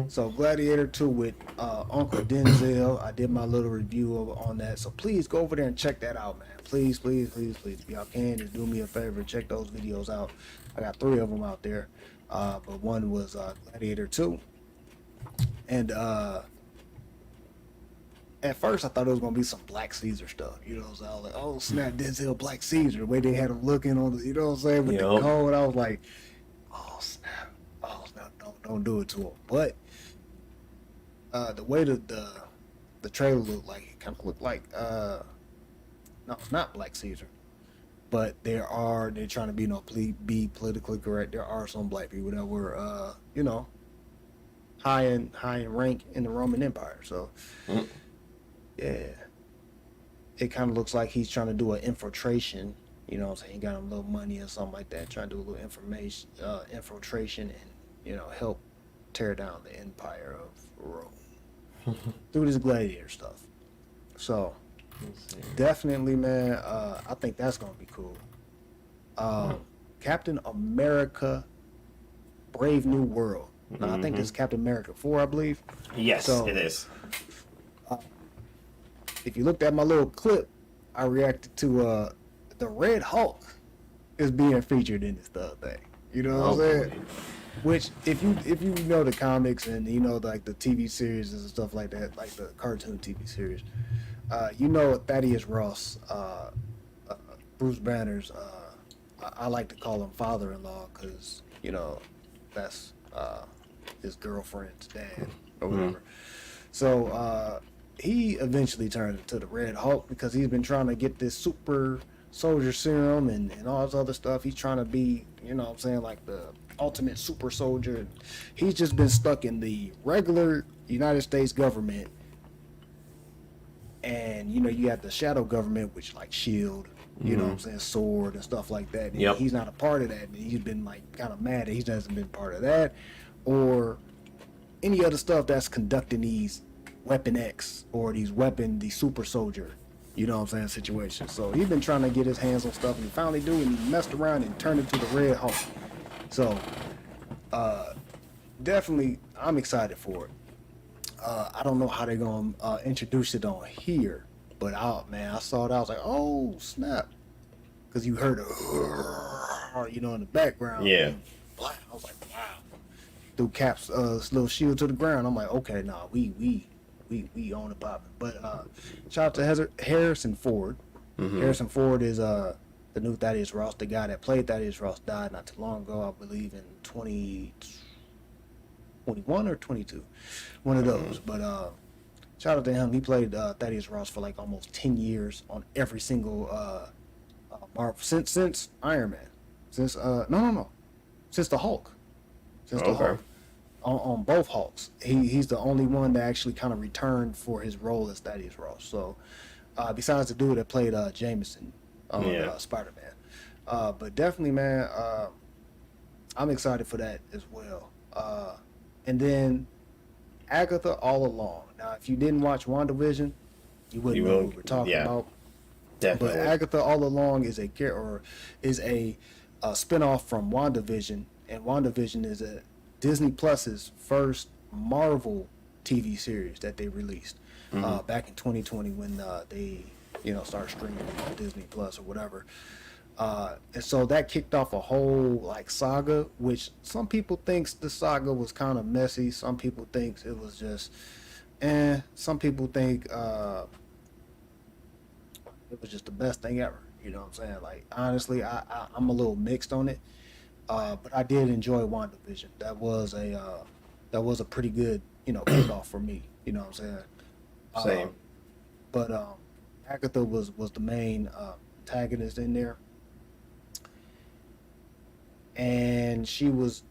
So Gladiator 2 with Uncle Denzel. I did my little review on that. So please go over there and check that out, man. Please. If y'all can, just do me a favor. Check those videos out. I got 3 of them out there. But one was Gladiator 2. And at first I thought it was going to be some Black Caesar stuff. You know what I'm saying? I was like, oh, snap, Denzel Black Caesar. The way they had him looking on the, you know what I'm saying? With the code, I was like, oh, snap. Don't do it to him. But the way the trailer looked like, it kind of looked like no, it's not Black Caesar, but they're trying to be politically correct. There are some black people that were high in rank in the Roman Empire. So yeah, it kind of looks like he's trying to do an infiltration. You know what I'm saying? He got him a little money or something like that, trying to do a little infiltration and help tear down the empire of Rome through this gladiator stuff. So definitely, man, I think that's gonna be cool. Captain America Brave New World. Now, I think it's Captain America 4, I believe. Yes, so, it is. If you looked at my little clip, I reacted to the Red Hulk is being featured in this thing. You know what I'm saying? Which, if you know the comics and you know like the TV series and stuff like that, like the cartoon TV series, Thaddeus Ross, Bruce Banner's. I like to call him father-in-law because that's his girlfriend's dad or whatever. So he eventually turned into the Red Hulk because he's been trying to get this super soldier serum and all this other stuff. He's trying to be, like the ultimate super soldier. He's just been stuck in the regular United States government, and you have the shadow government, which like SHIELD, you know what I'm saying, sword and stuff like that. And he's not a part of that, and he's been like kind of mad that he hasn't been part of that or any other stuff that's conducting these Weapon X or these super soldier, situations. So he's been trying to get his hands on stuff, and he finally do, and he messed around and turned into the Red Hulk. So definitely I'm excited for it. I don't know how they're gonna introduce it on here, but I saw it, I was like, oh snap, because you heard it in the background. Yeah. I was like, wow. Threw Cap's little shield to the ground. I'm like, okay, nah, we own it popping. But shout out to Harrison Ford. Harrison Ford is the new Thaddeus Ross. The guy that played Thaddeus Ross died not too long ago, I believe in 21 or 22, one of those. But shout out to him. He played Thaddeus Ross for like almost 10 years on every single Marvel since Iron Man, since since the Hulk, since the Hulk. On both Hulks, he's the only one that actually kind of returned for his role as Thaddeus Ross. So, besides the dude that played Jameson on Spider-Man, but definitely, man, I'm excited for that as well. And then Agatha all along. Now, if you didn't watch WandaVision, you wouldn't know what we're talking about. Definitely. But Agatha all along is a spinoff from WandaVision, and WandaVision is a Disney Plus's first Marvel TV series that they released back in 2020 when they started streaming on Disney Plus or whatever. And so that kicked off a whole like saga, which some people thinks the saga was kind of messy. Some people thinks it was just, some people think it was just the best thing ever. You know what I'm saying? Like honestly, I'm a little mixed on it. But I did enjoy WandaVision. That was a pretty good, kickoff for me. You know what I'm saying? Same. But Agatha was the main antagonist in there, and she was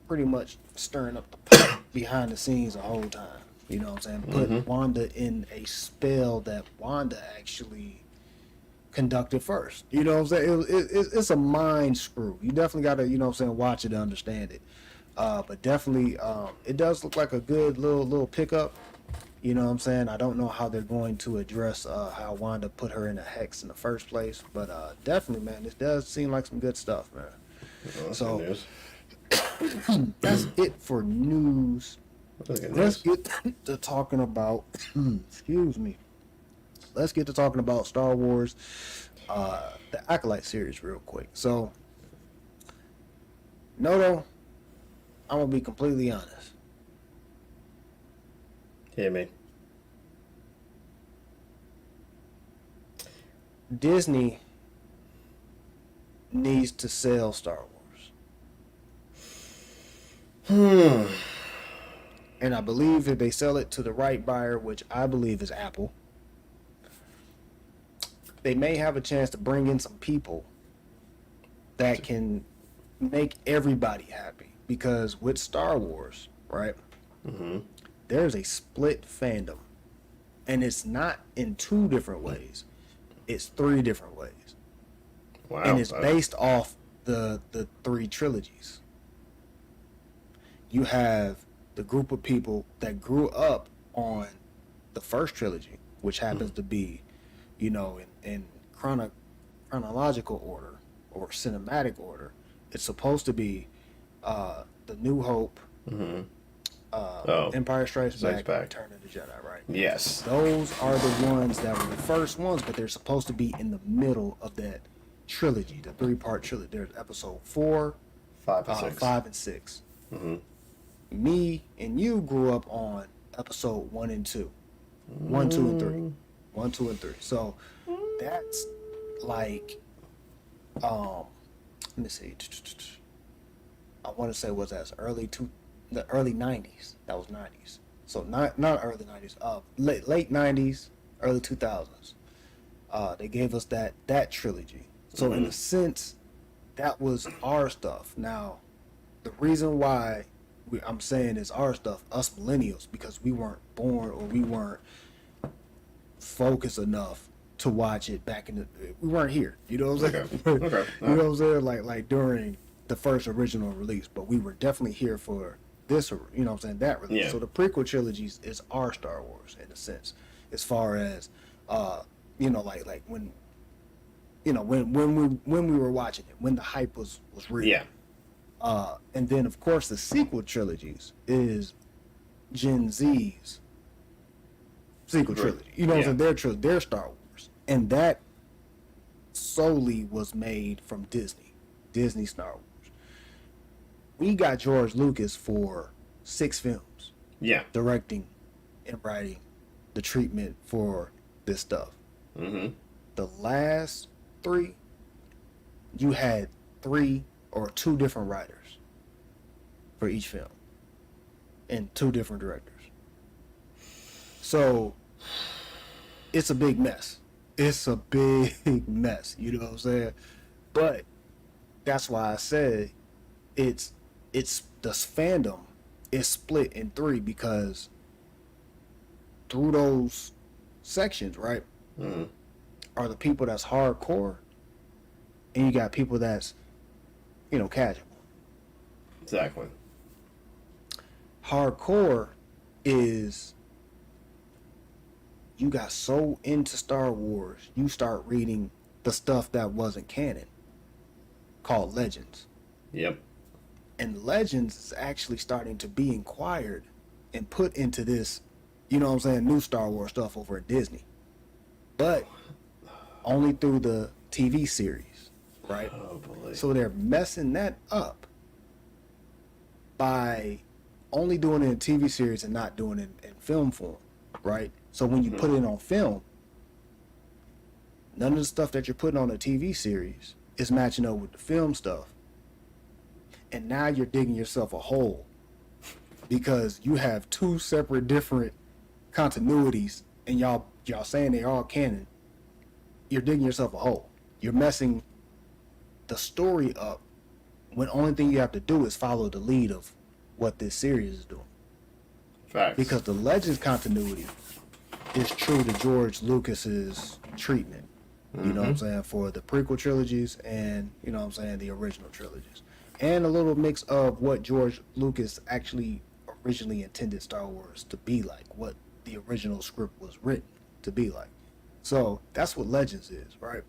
pretty much stirring up the pot behind the scenes the whole time. You know what I'm saying? Put Wanda in a spell that Wanda actually conducted first. You know what I'm saying? It's a mind screw. You definitely got to, watch it to understand it. But definitely, it does look like a good little pickup. You know what I'm saying? I don't know how they're going to address how Wanda put her in a hex in the first place. But definitely, man, this does seem like some good stuff, man. Well, so that's it for news. Let's get to talking about, excuse me. Let's get to talking about Star Wars, the Acolyte series real quick. So, Noto, I'm going to be completely honest. Hear me. Disney needs to sell Star Wars. And I believe if they sell it to the right buyer, which I believe is Apple, they may have a chance to bring in some people that can make everybody happy. Because with Star Wars, right, there's a split fandom. And it's not in 2 different ways. It's 3 different ways. Wow. And it's based off the 3 trilogies. You have the group of people that grew up on the first trilogy, which happens to be, in chronological order or cinematic order. It's supposed to be The New Hope, Empire Strikes Back, Return of the Jedi, right? Yes. Those are the ones that were the first ones, but they're supposed to be in the middle of that trilogy, the 3-part trilogy. There's episode 4, 5 and 6. 5 and 6. Me and you grew up on episode 1 and 2. 1, 2, and 3. 1, 2, and 3. So that's like, let me see. I want to say was that the early 90s. That was 90s. So not early 90s. Late 90s, early 2000s. They gave us that trilogy. So in a sense, that was our stuff. Now, the reason why I'm saying it's our stuff, us millennials, because we weren't born or we weren't focused enough to watch it back in we weren't here. You know what I'm saying? Okay. You know what I'm saying? Like during the first original release, but we were definitely here for this, you know what I'm saying, that release. Yeah. So the prequel trilogies is our Star Wars in a sense, as far as like when when we were watching it, when the hype was real. Yeah. And then of course the sequel trilogies is Gen Z's sequel trilogy. You know what I'm saying? Their Star Wars. And that solely was made from Disney Star Wars. We got George Lucas for 6 films. Yeah. Directing and writing the treatment for this stuff. The last 3, you had 3 or 2 different writers for each film. and 2 different directors. So it's a big mess. It's a big mess. You know what I'm saying? But that's why I said it's the fandom is split in 3 because through those sections, right, are the people that's hardcore, and you got people that's, casual. Exactly. Hardcore is you got so into Star Wars, you start reading the stuff that wasn't canon, called Legends. Yep. And Legends is actually starting to be inquired and put into this, new Star Wars stuff over at Disney. But only through the TV series, right? Oh, boy. So they're messing that up by only doing it in TV series and not doing it in film form, right? So when you put it on film, none of the stuff that you're putting on a TV series is matching up with the film stuff. And now you're digging yourself a hole because you have 2 separate different continuities and y'all saying they're all canon. You're digging yourself a hole. You're messing the story up when only thing you have to do is follow the lead of what this series is doing. Facts. Because the Legends continuity is true to George Lucas's treatment. You know what I'm saying? For the prequel trilogies and, the original trilogies. And a little mix of what George Lucas actually originally intended Star Wars to be like, what the original script was written to be like. So that's what Legends is, right?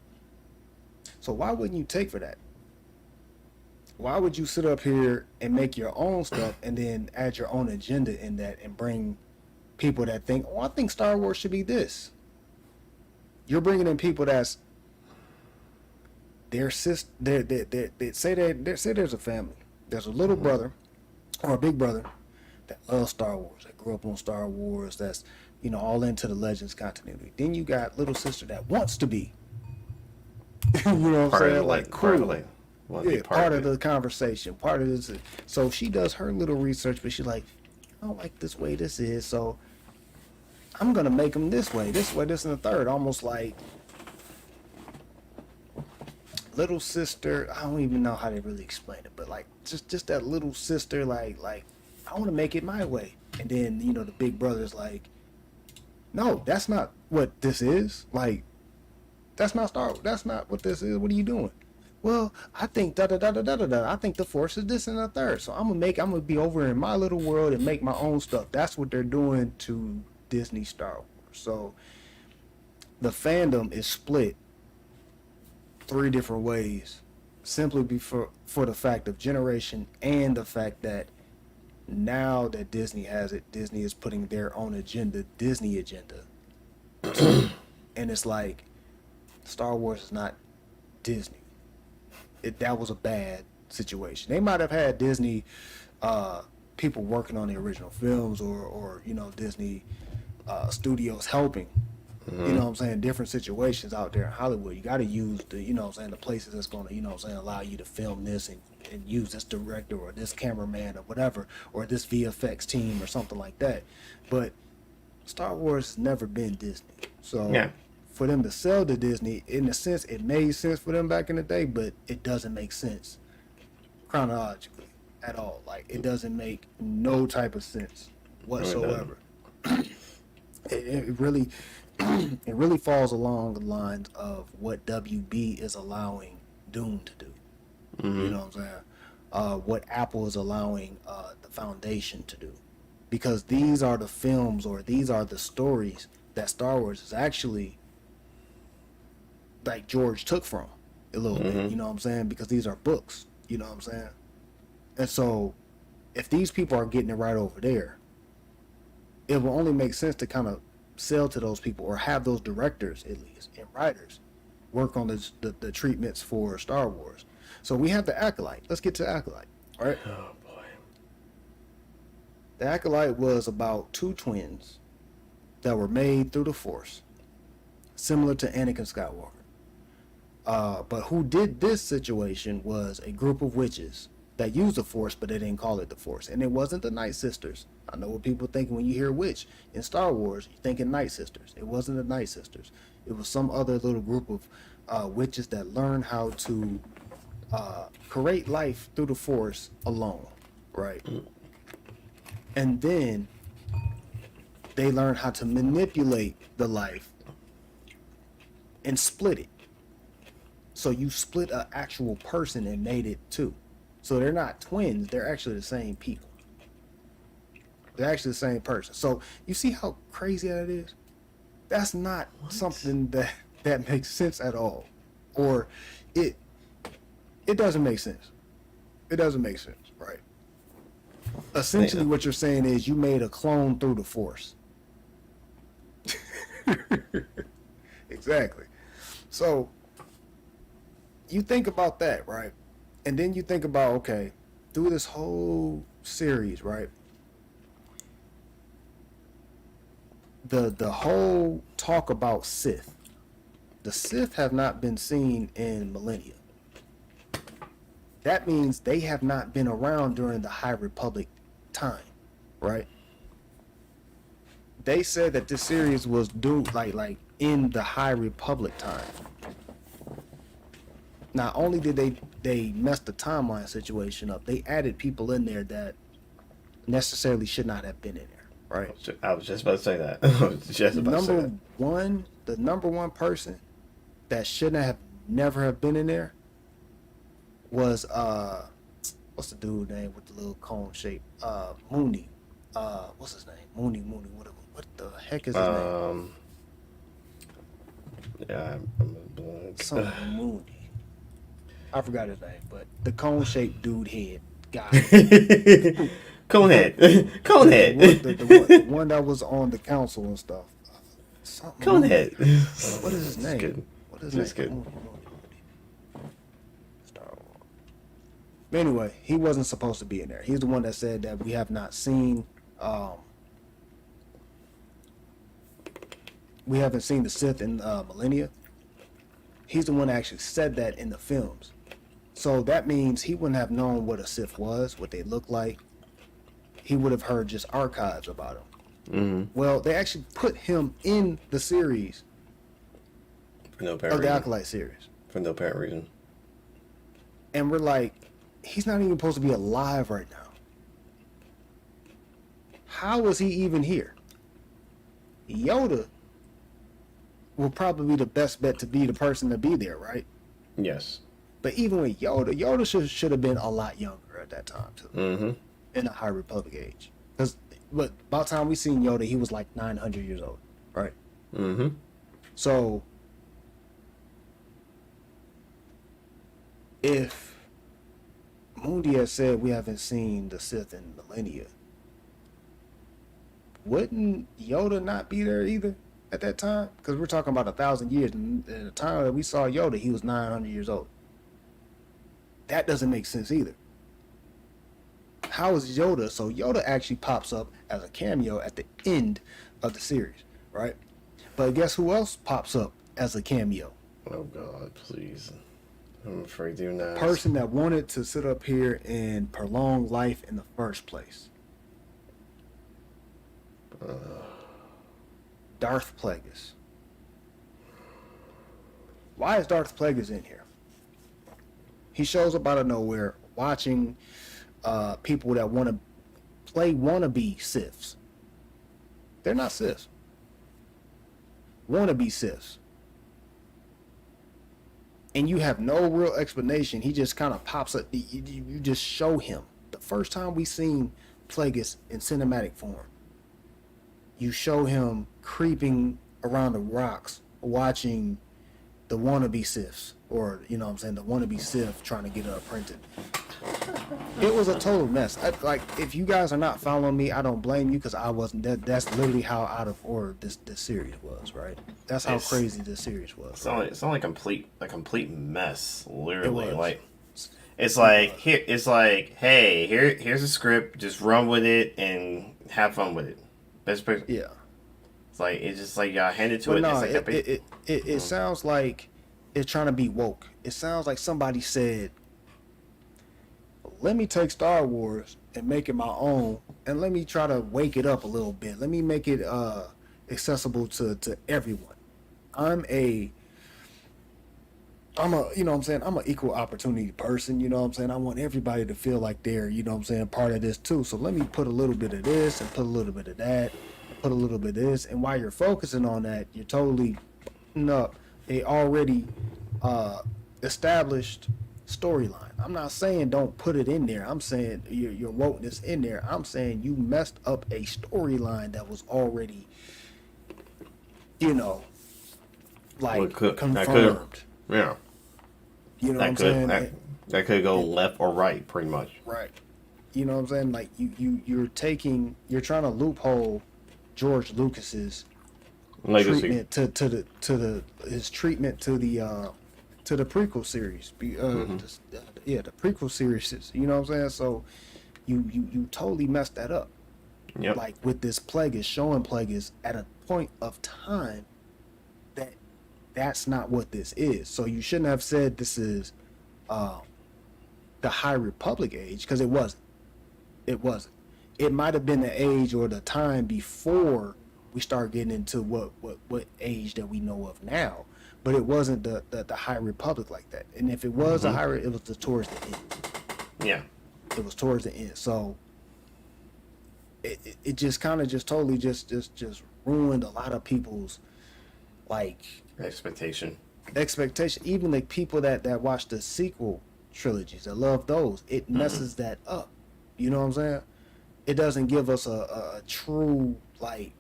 So why wouldn't you take for that? Why would you sit up here and make your own stuff and then add your own agenda in that and bring people that think, I think Star Wars should be this. You're bringing in people that's their sister. They say there's a family. There's a little brother or a big brother that loves Star Wars. That grew up on Star Wars. That's all into the Legends continuity. Then you got little sister that wants to be. You know what I'm saying? Like cool. Part of the conversation. Part of this. So she does her little research, but she's like, I don't like this way this is. So I'm gonna make them this way, this, and the third. Almost like little sister. I don't even know how to really explain it, but like just that little sister, like I want to make it my way. And then the big brother's like, no, that's not what this is. Like, that's not That's not what this is. What are you doing? Well, I think da da da da da da da. I think the Force is this and the third. So I'm gonna be over in my little world and make my own stuff. That's what they're doing to Disney Star Wars. So the fandom is split 3 different ways, simply for the fact of generation and the fact that now that Disney has it, Disney is putting their own agenda, Disney agenda. And it's like, Star Wars is not Disney. That was a bad situation. They might have had Disney people working on the original films or Disney studios helping. You know what I'm saying? Different situations out there in Hollywood. You got to use the, the places that's going to, allow you to film this and use this director or this cameraman or whatever, or this VFX team or something like that. But Star Wars has never been Disney. So for them to sell to Disney, in a sense, it made sense for them back in the day, but it doesn't make sense chronologically at all. Like, it doesn't make no type of sense whatsoever. It really falls along the lines of what WB is allowing Dune to do. You know what I'm saying? What Apple is allowing the Foundation to do. Because these are the films, or these are the stories that Star Wars is actually, like, George took from a little bit, you know what I'm saying? Because these are books, you know what I'm saying? And so, if these people are getting it right over there, it will only make sense to kind of sell to those people, or have those directors, at least, and writers, work on the treatments for Star Wars. So we have the Acolyte. Let's get to Acolyte, right? Oh, boy. The Acolyte was about 2 twins that were made through the Force, similar to Anakin Skywalker. But who did this situation was a group of witches that used the Force, but they didn't call it the Force. And it wasn't the Night Sisters. I know what people think when you hear witch in Star Wars, you're thinking Night Sisters. It wasn't the Night Sisters. It was some other little group of witches that learned how to create life through the Force alone, right? And then they learned how to manipulate the life and split it. So you split an actual person and made it two. So they're not twins. They're actually the same people. They're actually the same person. So you see how crazy that is? That's not something that makes sense at all. Or it doesn't make sense. It doesn't make sense, right? Essentially what you're saying is you made a clone through the Force. Exactly. So you think about that, right? And then you think about, okay, through this whole series, right? The whole talk about Sith. The Sith have not been seen in millennia. That means they have not been around during the High Republic time, right? They said that this series was due like in the High Republic time. Not only did they mess the timeline situation up, they added people in there that necessarily should not have been in there, right? I was just about to say that. I was just about to say that. The number one person that shouldn't have never have been in there was what's the dude name with the little cone shape? Mooney. What's his name? Mooney. What the heck is his name? Yeah, I'm blank. Something Mooney. I forgot his name, but the cone shaped dude head guy. Conehead. The one that was on the council and stuff. Conehead. What is his name? Good. What is his name? Good. Star Wars. Anyway, he wasn't supposed to be in there. He's the one that said that we have not seen we haven't seen the Sith in millennia. He's the one that actually said that in the films. So that means he wouldn't have known what a Sith was, what they looked like. He would have heard just archives about him. Mm-hmm. Well, they actually put him in the series For no apparent of the reason. Acolyte series. For no apparent reason. And we're like, he's not even supposed to be alive right now. How is he even here? Yoda will probably be the best bet to be the person to be there, right? Yes. But even with Yoda should have been a lot younger at that time too. Mm-hmm. In the High Republic age. Because by the time we seen Yoda, he was like 900 years old, right? Mm-hmm. So if Mundi has said we haven't seen the Sith in millennia, wouldn't Yoda not be there either at that time? Because we're talking about 1,000 years, and at the time that we saw Yoda, he was 900 years old. That doesn't make sense either. How is Yoda? So Yoda actually pops up as a cameo at the end of the series, right? But guess who else pops up as a cameo? Oh God, please! I'm afraid you're not. Person that wanted to sit up here and prolong life in the first place. Darth Plagueis. Why is Darth Plagueis in here? He shows up out of nowhere watching people that want to play wannabe Siths. They're not Siths. Wannabe Siths. And you have no real explanation. He just kind of pops up. You just show him. The first time we seen Plagueis in cinematic form, you show him creeping around the rocks, watching the wannabe Siths, or you know what I'm saying, the wannabe Sith trying to get her printed. It was a total mess. Like, if you guys are not following me, I don't blame you, because I wasn't. That's literally how out of order this series was, right? That's how crazy this series was. It's not like a complete mess. Literally, It was. like it's like here. It's like, hey, here's a script. Just run with it and have fun with it. Best person. Yeah. It's like it's just like y'all handed to But it. no, It's like it sounds like it's trying to be woke. It sounds like somebody said, let me take Star Wars and make it my own, and let me try to wake it up a little bit. Let me make it accessible to everyone. I'm a you know what I'm saying, I'm an equal opportunity person, you know what I'm saying? I want everybody to feel like they're, you know what I'm saying, part of this too. So let me put a little bit of this and put a little bit of that, put a little bit of this. And while you're focusing on that, you're totally putting up a already established storyline. I'm not saying don't put it in there. I'm saying your wokeness in there. I'm saying you messed up a storyline that was already, you know, like confirmed. Yeah. You know what I'm saying? That could go left or right, pretty much. Right. You know what I'm saying? Like you're trying to loophole George Lucas's legacy treatment to his treatment to the prequel series. The prequel series. You know what I'm saying? So you totally messed that up. Yep. Like with this Plagueis, showing Plagueis at a point of time that's not what this is. So you shouldn't have said this is the High Republic age, because it wasn't. It wasn't. It might have been the age or the time before we start getting into what age that we know of now. But it wasn't the High Republic like that. And if it was a High, it was towards the end. Yeah. It was towards the end. So it just kind of just totally just ruined a lot of people's like expectation. Even the people that watch the sequel trilogies that love those, it messes that up. You know what I'm saying? It doesn't give us a true like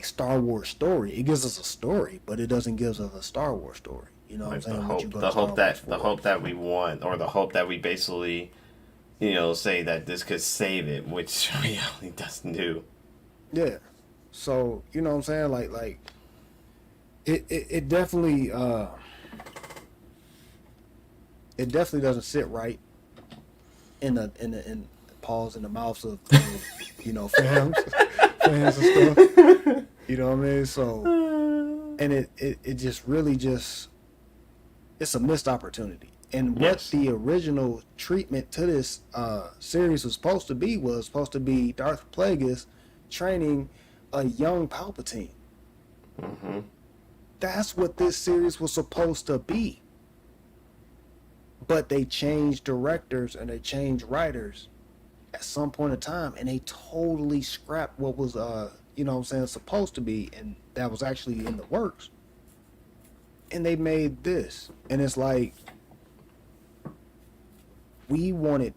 Star Wars story. It gives us a story, but it doesn't give us a Star Wars story. You know what I'm saying? The hope that we want, or the hope that we basically, you know, say that this could save it, which reality doesn't do. Yeah. So, you know what I'm saying? Like it definitely doesn't sit right in Paul's in the mouths of you know, fans and stuff. You know what I mean? So, and it just really just, it's a missed opportunity. And what the original treatment to this series was supposed to be Darth Plagueis training a young Palpatine. That's what this series was supposed to be. But they changed directors and they changed writers at some point in time, and they totally scrapped what was you know what I'm saying, supposed to be, and that was actually in the works. And they made this, and it's like, we wanted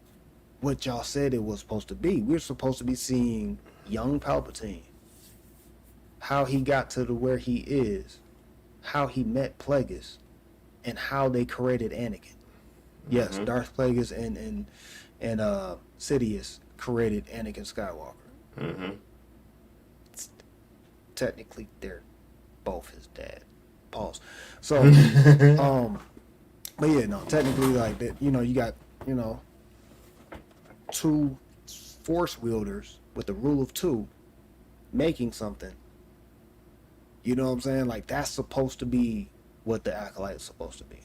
what y'all said it was supposed to be. We're supposed to be seeing young Palpatine, how he got to where he is, how he met Plagueis, and how they created Anakin. Yes, Darth Plagueis and Sidious created Anakin Skywalker. Technically, they're both his dad. Pause. So, but yeah, no, technically, like that, you know, you got, you know, two force wielders with the rule of two making something. You know what I'm saying? Like, that's supposed to be what the Acolyte is supposed to be.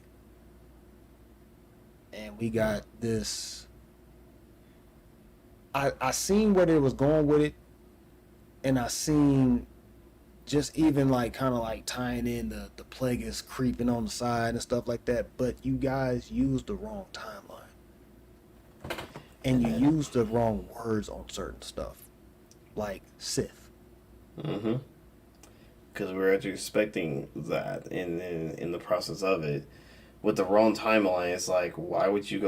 And we got this. I seen where they was going with it, and I seen just even like kind of like tying in the Plagueis creeping on the side and stuff like that. But you guys used the wrong timeline, and you used the wrong words on certain stuff, like Sith. Because we were actually expecting that, in the process of it, with the wrong timeline, it's like, why would you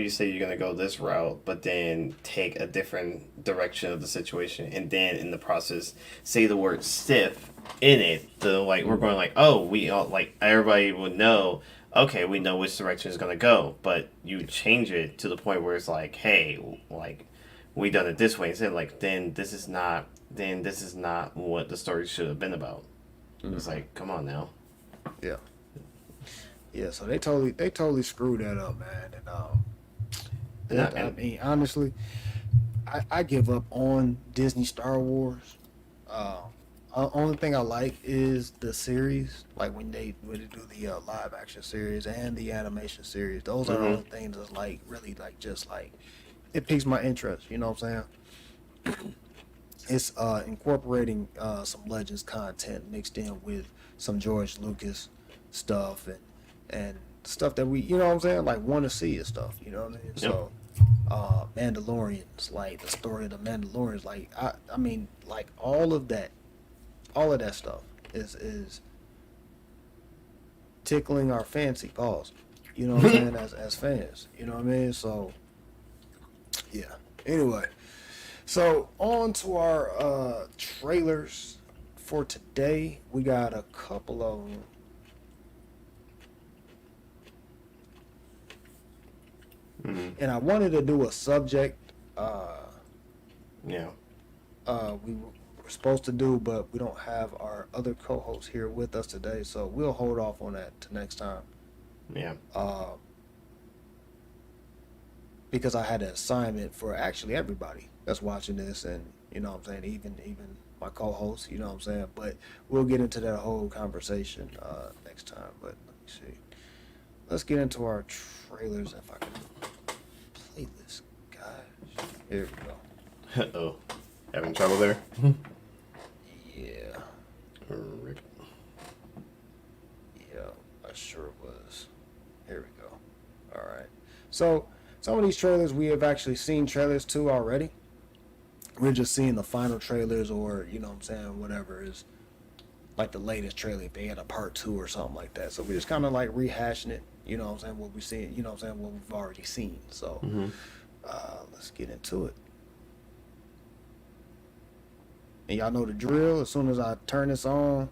say you're going to go this route, but then take a different direction of the situation, and then in the process say the word Sith in it, we're going like, oh, we all, like, everybody would know, okay, we know which direction it's going to go, but you change it to the point where it's like, hey, like, we done it this way, instead, like, then this is not what the story should have been about. It's like, come on now. Yeah, so they totally screwed that up, man. And I mean, honestly, I give up on Disney Star Wars. Only thing I like is the series, like when they do the live action series and the animation series. Those are the only things that's like really like just like it piques my interest. You know what I'm saying? It's incorporating some Legends content mixed in with some George Lucas stuff and stuff that we, you know what I'm saying, like want to see and stuff. You know what I mean? Yep. So. Mandalorians, like the story of the Mandalorians, like I mean, like all of that stuff is tickling our fancy paws. You know what I'm saying? As fans, you know what I mean? So yeah. Anyway, so on to our trailers for today. We got a couple of them. And I wanted to do a subject. Yeah. We were supposed to do, but we don't have our other co-host here with us today, so we'll hold off on that to next time. Yeah. Because I had an assignment for actually everybody that's watching this, and you know what I'm saying, even my co-host, you know what I'm saying. But we'll get into that whole conversation next time. But let me see. Let's get into our trailers if I can play this, guys. Here we go. Uh-oh. Having trouble there? Yeah. Rick. Yeah, I sure was. Here we go. All right. So, some of these trailers we have actually seen trailers to already. We're just seeing the final trailers or, you know what I'm saying, whatever is like the latest trailer. If they had a part 2 or something like that. So, we're just kind of like rehashing it. You know what I'm saying? What we're seeing, you know what I'm saying? What we've already seen. So, let's get into it. And y'all know the drill. As soon as I turn this on,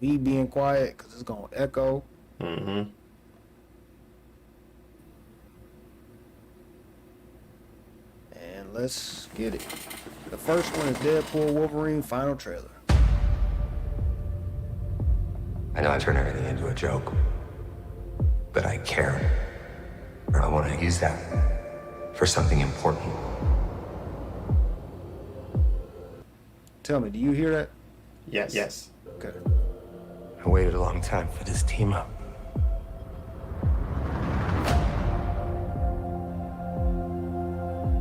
we being quiet because it's going to echo. Mm-hmm. And let's get it. The first one is Deadpool Wolverine final trailer. I know I turn everything into a joke, but I care. Or I want to use that for something important. Tell me, do you hear that? Yes. Yes. Okay. I waited a long time for this team up.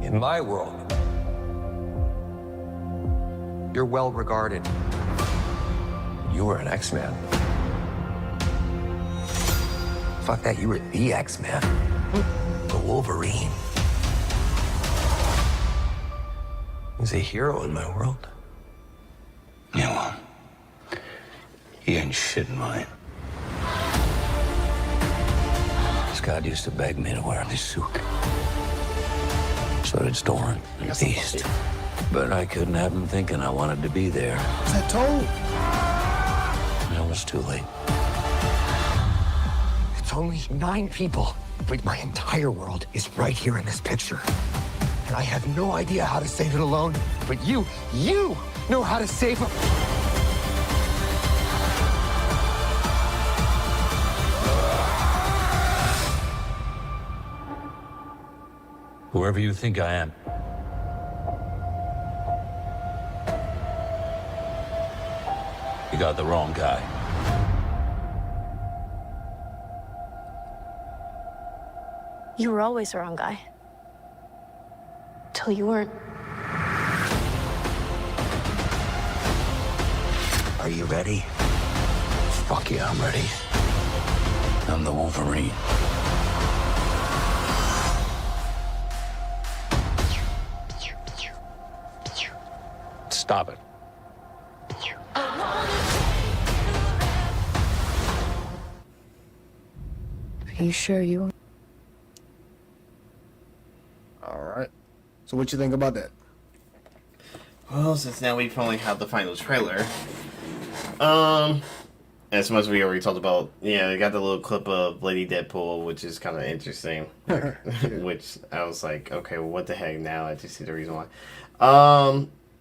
In my world, you're well regarded. You were an X-Man. Fuck that, you were the X-Man. The Wolverine. He's a hero in my world. Yeah, well, he ain't shit in mine. Scott used to beg me to wear this suit. So did Storm and Beast. But I couldn't have him thinking I wanted to be there. Is that Toad? And it was too late. It's only 9 people, but my entire world is right here in this picture. And I have no idea how to save it alone, but you know how to save them. Whoever you think I am. You got the wrong guy. You were always the wrong guy. Till you weren't. Are you ready? Fuck yeah, I'm ready. I'm the Wolverine. Stop it. Are you sure you? All right. So what you think about that? Well, since now we've only had the final trailer, as much as we already talked about, yeah, they got the little clip of Lady Deadpool, which is kind of interesting. Which I was like, okay, well, what the heck now? I just see the reason why.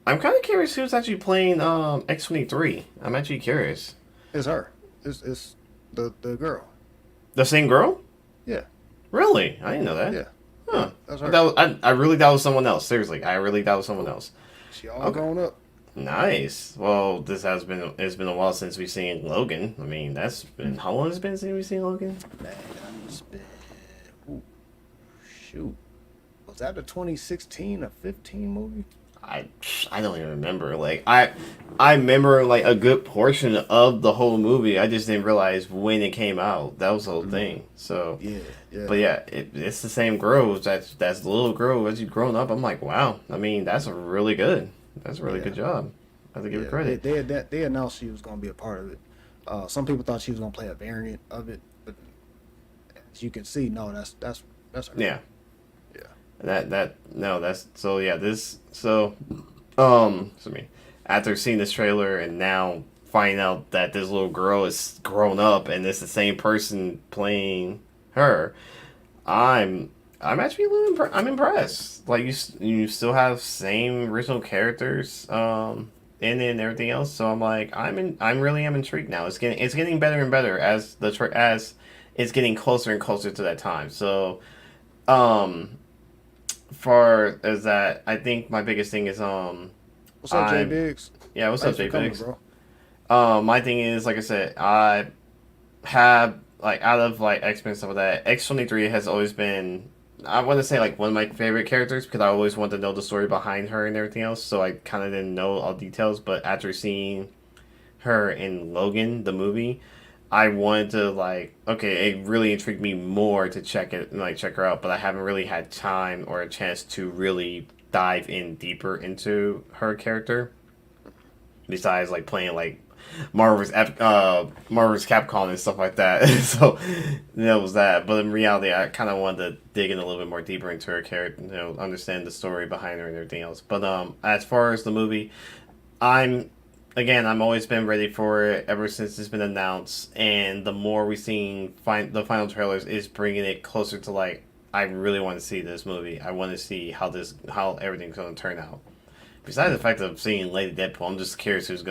I'm kind of curious who's actually playing X-23. I'm actually curious. It's her. It's the girl. The same girl? Yeah. Really? I didn't know that. Yeah. Huh. That's her. I really thought it was someone else. Seriously, I really thought it was someone else. She all grown up. Nice. Well, it's been a while since we've seen Logan. I mean, that's been how long has it been since we've seen Logan? Man, it's been ooh, shoot. Was that a 2016 or 15 movie? I I don't even remember. Like I remember like a good portion of the whole movie. I just didn't realize when it came out. That was the whole thing. So Yeah, yeah. but yeah, it's the same grove. That's the little grove as you've grown up. I'm like, wow. I mean, that's a really good. That's a really good job. I have to give it credit. They announced she was going to be a part of it. Some people thought she was going to play a variant of it, but as you can see, no, that's her. Yeah. Yeah. That's so yeah, this so excuse me. After seeing this trailer and now finding out that this little girl is grown up and it's the same person playing her, I'm actually a little I'm impressed. Like you still have same original characters in it and everything else. So I'm like I'm really am intrigued now. It's getting better and better as as it's getting closer and closer to that time. So far as that, I think my biggest thing is What's up, Jay Biggs? yeah, what's Thanks up, for Jay coming, Biggs? bro. My thing is, like I said, I have like out of like X-Men and stuff like that, X-23 has always been I want to say like one of my favorite characters because I always wanted to know the story behind her and everything else. So I kind of didn't know all details, but after seeing her in Logan the movie, I wanted to like okay, it really intrigued me more to check it and like check her out, but I haven't really had time or a chance to really dive in deeper into her character. Besides like playing like Marvel's Capcom and stuff like that. So that was that. But in reality, I kind of wanted to dig in a little bit more deeper into her character, understand the story behind her and everything else. But as far as the movie, I'm always been ready for it ever since it's been announced. And the more we seen the final trailers is bringing it closer to like I really want to see this movie. I want to see how everything's going to turn out. Besides the fact of seeing Lady Deadpool, I'm just curious who's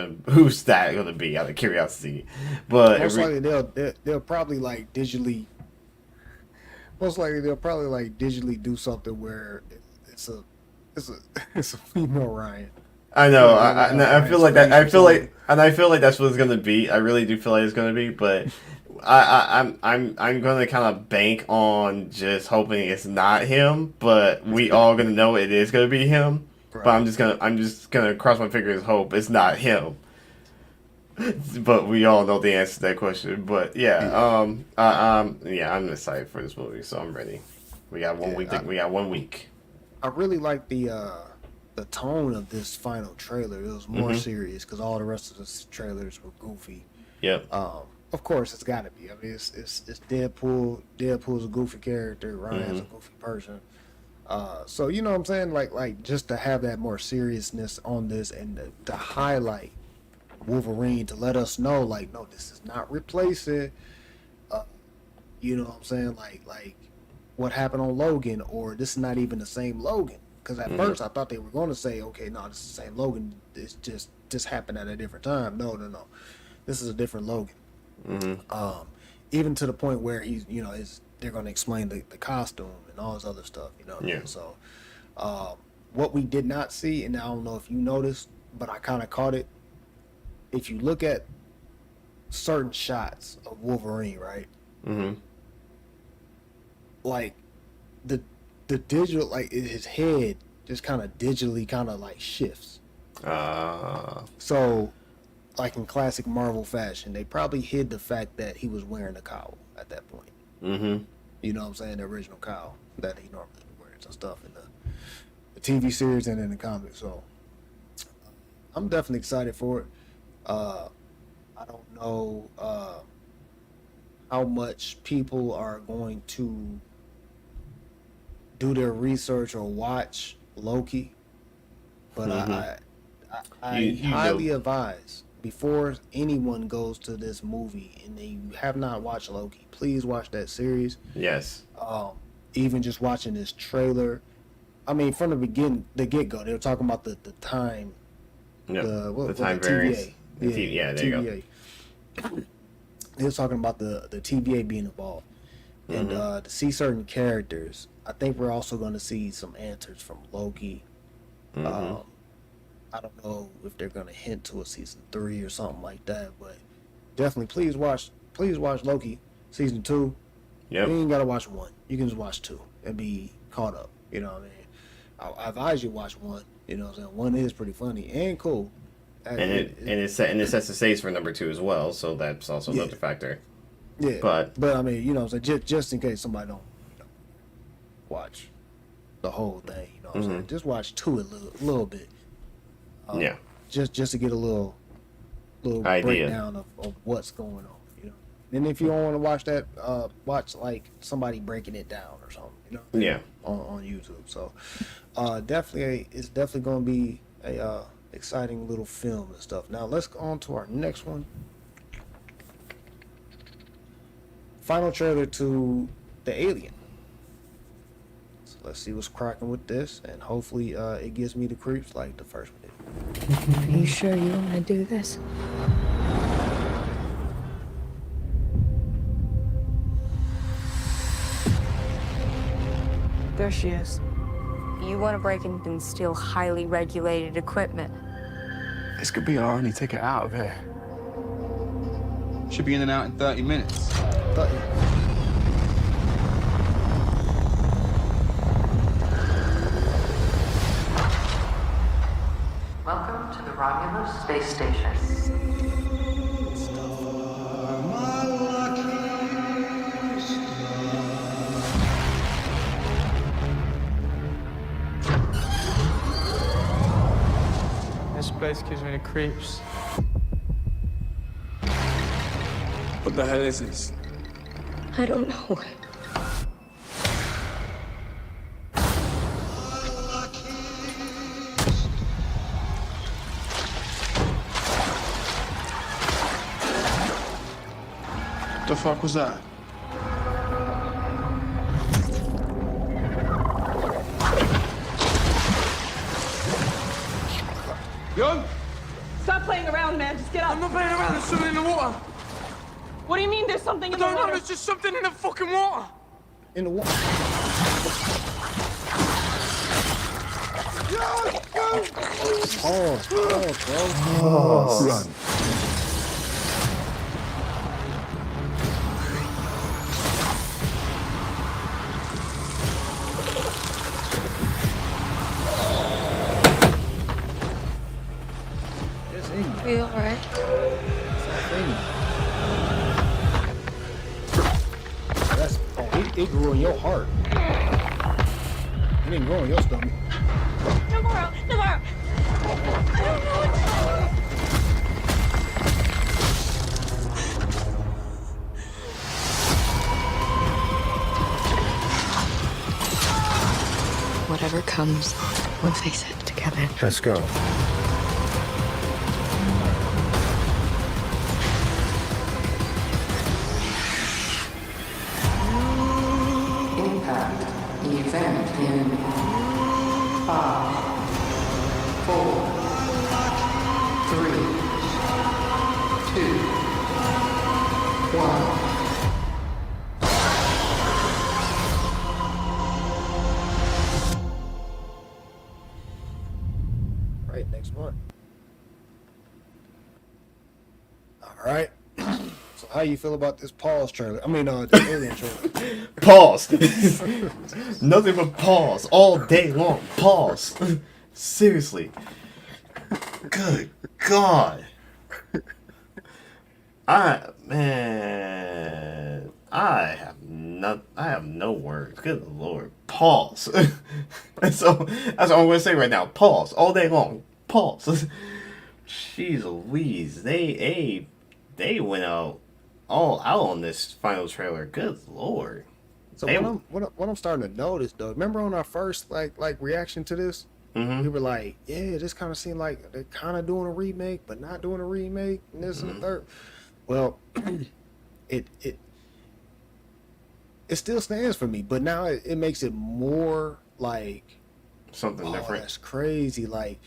that gonna be out of curiosity. But Most likely they'll probably like digitally. Most likely they'll probably like digitally do something where it's a it's a female Ryan. I know. I feel like that. I feel like that's what it's gonna be. I really do feel like it's gonna be. But I'm gonna kind of bank on just hoping it's not him. But we all gonna know it is gonna be him. Right. But I'm just gonna cross my fingers, hope it's not him. But we all know the answer to that question. But yeah, I'm excited for this movie, so I'm ready. We got 1 week. We got 1 week. I really like the tone of this final trailer. It was more serious because all the rest of the trailers were goofy. Yep. Of course, it's got to be. I mean, it's Deadpool. Deadpool's a goofy character. Ryan's a goofy person. So you know what I'm saying? Like just to have that more seriousness on this and to highlight Wolverine to let us know, like, no, this is not replacing. You know what I'm saying? Like what happened on Logan, or this is not even the same Logan. Because at first I thought they were going to say, okay, no, this is the same Logan. It's just happened at a different time. No. This is a different Logan. Even to the point where they're going to explain the costume and all this other stuff, Yeah. So what we did not see, and I don't know if you noticed, but I kind of caught it. If you look at certain shots of Wolverine, right? Like the digital, like his head just kind of digitally kind of like shifts. So like in classic Marvel fashion, they probably hid the fact that he was wearing a cowl at that point. You know what I'm saying? The original cowl that he normally wears and stuff in the TV series and in the comics. So I'm definitely excited for it. I don't know how much people are going to do their research or watch Loki, but I highly advise before anyone goes to this movie and you have not watched Loki, please watch that series. Yes. Even just watching this trailer, I mean, from the get-go, they were talking about the time. Yep. The time variance. TVA. There you go. They were talking about the TVA being involved. And to see certain characters, I think we're also going to see some answers from Loki. I I don't know if they're gonna hint to a season 3 or something like that, but definitely please watch Loki season 2. Yep. You ain't gotta watch 1. You can just watch 2 and be caught up. You know what I mean? I advise you watch 1. You know what I'm saying? 1 is pretty funny and cool. And it sets the stage for number 2 as well, so that's also another factor. Yeah. But I mean, you know what I'm saying? Just in case somebody don't watch the whole thing, you know what I'm saying? Just watch 2 a little bit. Yeah. Just to get a little idea breakdown of what's going on, you know. And if you don't want to watch that, watch like somebody breaking it down or something, you know. Yeah. On YouTube. So it's definitely going to be a exciting little film and stuff. Now let's go on to our next one. Final trailer to The Alien. So let's see what's cracking with this, and hopefully it gives me the creeps like the first one did. Are you sure you want to do this? There she is. You want to break in and steal highly regulated equipment. This could be our only ticket out of here. Should be in and out in 30 minutes. Welcome to the Romulus Space Station. This place gives me the creeps. What the hell is this? I don't know. The fuck was that? Yo! Stop playing around, man. Just get up. I'm not playing around. There's something in the water. What do you mean there's something in the I don't know. water? There's just something in the fucking water. In the water. Bro. Run. Are you alright? It grew in your heart. It didn't grow in your stomach. Tomorrow. I don't know what to do. Whatever comes, we'll face it together. Let's go. Impact event in 5, 4, 3, 2, 1. Right, next month. All right. So how you feel about this Pause trailer? I mean, the Alien trailer. Pause. Nothing but pause all day long. Pause. Seriously. Good God. I have no words. Good Lord. Pause. that's all I'm gonna say right now. Pause all day long. Pause. Jeez Louise. They went all out on this final trailer. Good Lord. So what I'm starting to notice though, remember on our first like reaction to this, we were like, yeah, this kind of seemed like they're kind of doing a remake, but not doing a remake, and this and the third. Well, it still stands for me, but now it makes it more like Something different. That's crazy. Like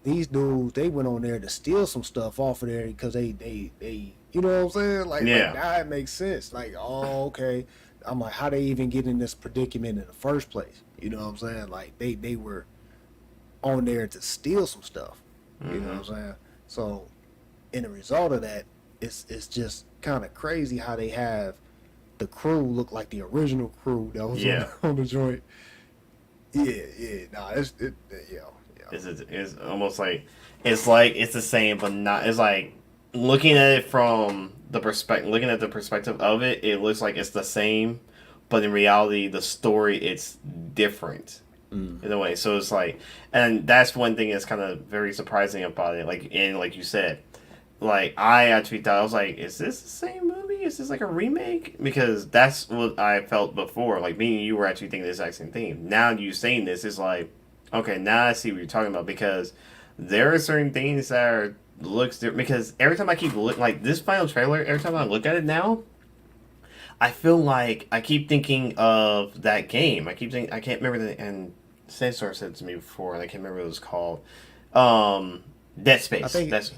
these dudes, they went on there to steal some stuff off of there because they you know what I'm saying? Like now it makes sense. Like, oh, okay. I'm like, how they even get in this predicament in the first place? You know what I'm saying? Like they were on there to steal some stuff. You know what I'm saying? So, in the result of that, it's just kind of crazy how they have the crew look like the original crew that was on the joint. Yeah. Nah, It's almost like it's the same, but not. It's like looking at it from the perspective of it, it looks like it's the same, but in reality, the story it's different in a way. So it's like, and that's one thing that's kind of very surprising about it. Like you said, like I actually thought I was like, is this the same movie? Is this like a remake? Because that's what I felt before. Like me and you were actually thinking the exact same thing. Now you saying this is like, okay, now I see what you're talking about because there are certain things that looks different. Because every time I keep looking like this final trailer, every time I look at it now, I feel like I keep thinking of that game. I keep thinking I can't remember and Sensor said to me before, and I can't remember what it was called. Dead Space. I think That's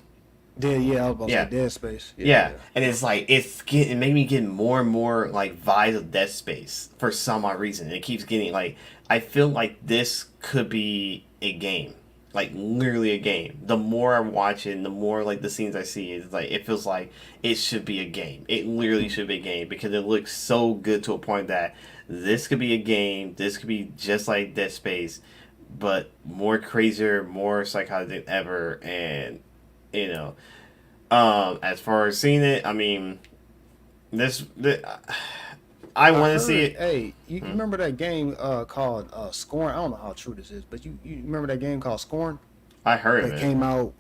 I was about to say Dead Space. Yeah, and it's like it made me get more and more like vibes of Dead Space for some odd reason. It keeps getting like I feel like this could be a game, like literally a game. The more I watch it, and the more like the scenes I see, it's like it feels like it should be a game. It literally should be a game because it looks so good to a point that this could be a game. This could be just like Dead Space, but more crazier, more psychotic than ever, and you know. As far as seeing it, I mean, I want to see it. Hey, you remember that game called Scorn? I don't know how true this is, but you remember that game called Scorn? I heard of it. It came out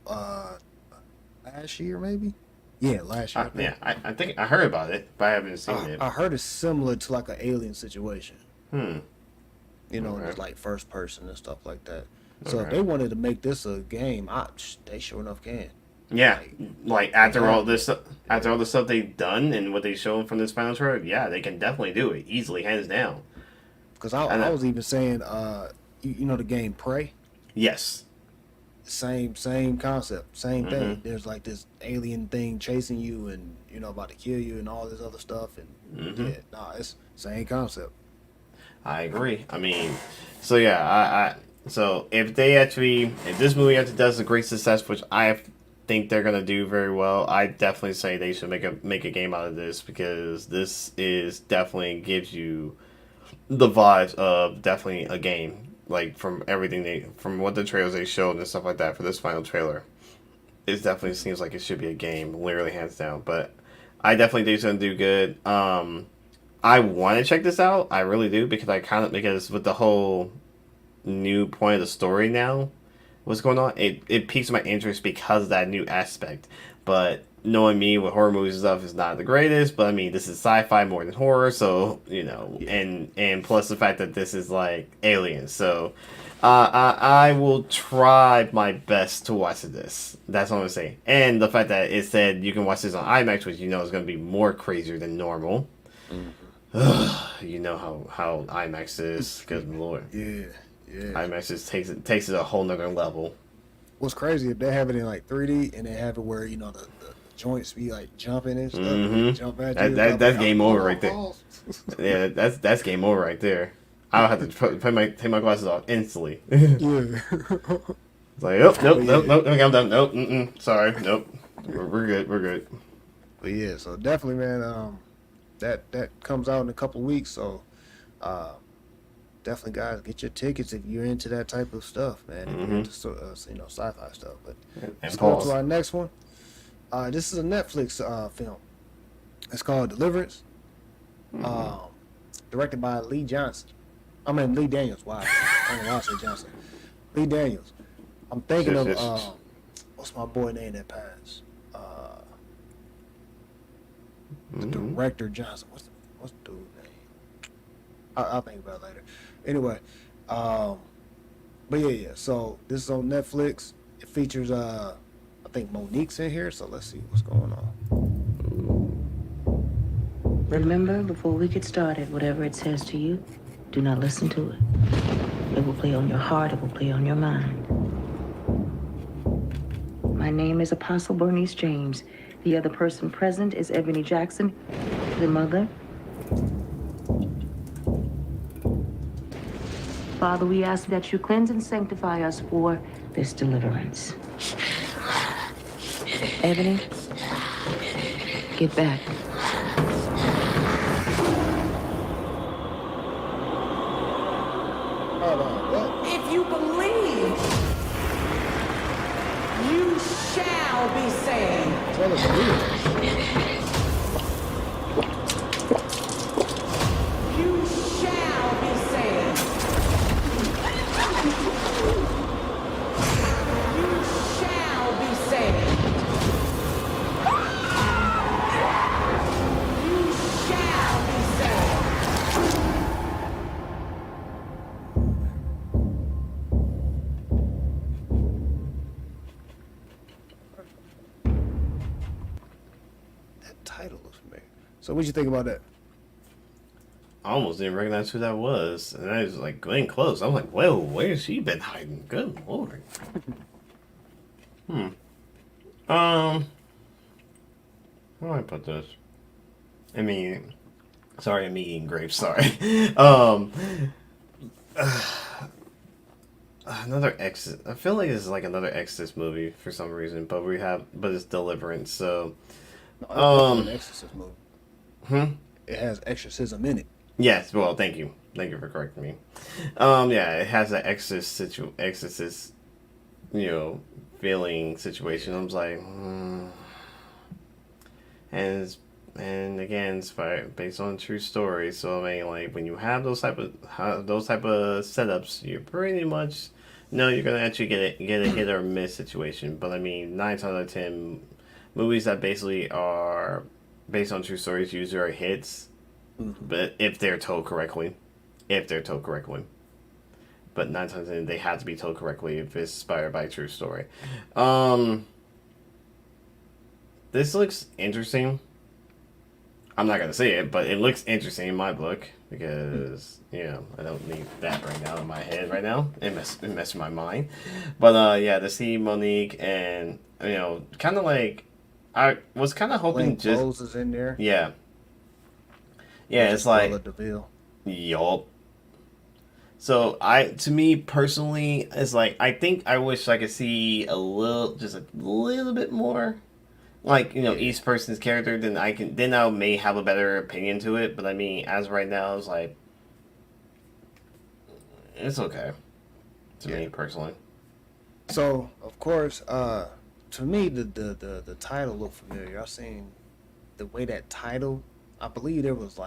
last year, maybe. Yeah, last year. I think I heard about it, but I haven't seen it. I heard it's similar to like an Alien situation. You know, Okay. it's like first person and stuff like that. So if they wanted to make this a game, they sure enough can. Yeah, like after all the stuff they've done and what they shown from this final trailer, yeah, they can definitely do it easily, hands down. Because I was even saying, you know, the game Prey. Yes. Same concept, same thing. There's like this alien thing chasing you and about to kill you and all this other stuff and it's same concept. I agree. I mean, so yeah, so if this movie actually does a great success, which I think they're gonna do very well, I definitely say they should make a game out of this because this is definitely gives you the vibes of definitely a game. Like from everything from what the trailers they showed and stuff like that for this final trailer, it definitely seems like it should be a game, literally hands down. But I definitely think it's gonna do good. I want to check this out, I really do, because with the whole new point of the story now, what's going on, it piques my interest because of that new aspect. But knowing me with horror movies and stuff is not the greatest, but I mean this is sci-fi more than horror, so and plus the fact that this is like aliens, so I will try my best to watch this. That's what I'm gonna say. And the fact that it said you can watch this on IMAX, which is going to be more crazier than normal. You know how IMAX is, good lord. Yeah. IMAX just takes it a whole nother level. What's crazy if they have it in like 3D and they have it where the joints be like jumping and stuff. Jump at you. That's game over right there. Yeah, that's game over right there. I'll have to take my glasses off instantly. Yeah. It's like, nope, I'm done. Nope, sorry, nope. We're good. But yeah, so definitely, man. That comes out in a couple weeks, so definitely, guys, get your tickets if you're into that type of stuff, man. If you're into sci-fi stuff. But let's go to our next one. This is a Netflix film. It's called Deliverance. Directed by Lee Daniels. Wow, I don't know why I say Johnson. Lee Daniels. I'm thinking of what's my boy name that passed? The director Johnson. What's the dude's name? I'll think about it later. Anyway, but yeah. So this is on Netflix. It features I think Monique's in here. So let's see what's going on. Remember, before we get started, whatever it says to you, do not listen to it. It will play on your heart. It will play on your mind. My name is Apostle Bernice James. The other person present is Ebony Jackson, the mother. Father, we ask that you cleanse and sanctify us for this deliverance. Ebony, get back. Hold on, what? If you believe, you shall be saved. Tell us real. You shall be saved. You shall be saved. You shall be saved. That title looks familiar. So what you think about that? I almost didn't recognize who that was, and I was like getting close. I'm like, whoa, where's she been hiding? Good lord. How do I put this? I mean, sorry, I'm eating grapes. Sorry. Another Exorcist. I feel like it's like another Exorcist movie for some reason, but it's Deliverance. So, No, it's an Exorcist movie. It has exorcism in it. Yes. Well, thank you for correcting me. Yeah, it has an exorcist, feeling situation. I was like, and again, it's based on true stories. So I mean, like when you have those type of setups, you pretty much know you're gonna actually get a hit or miss situation. But I mean, 9 times out of 10, movies that basically are based on true stories usually are hits. But if they're told correctly. But 9 times out of 10, they have to be told correctly if it's inspired by a true story. This looks interesting. I'm not gonna say it, but it looks interesting in my book because I don't need that right now in my head right now. It messed with my mind. But yeah, to see Monique and kind of like I was kind of hoping Glenn Close is in there. Yeah, it's like DeVille. Yup. So to me personally, it's like I think I wish I could see a little bit more, like each person's character. Then I may have a better opinion to it. But I mean, as right now, it's like it's okay to me personally. So of course, to me the title looked familiar. I've seen the way that title. I believe there was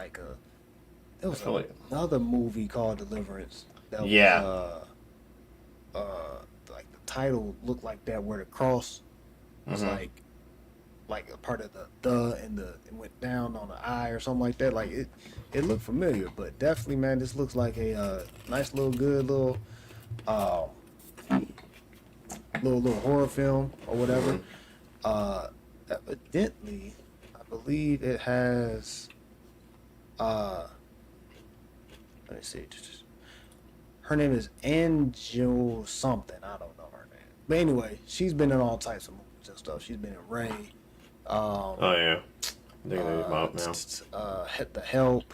another movie called Deliverance. That was, like the title looked like that, where the cross was like a part of it went down on the eye or something like that. Like it looked familiar, but definitely, man, this looks like a nice little little horror film or whatever. Evidently, I believe it has. Let me see. Her name is Angel something. I don't know her name. But anyway, she's been in all types of movies and stuff. She's been in Ray. Oh yeah. I think I know now. The Help.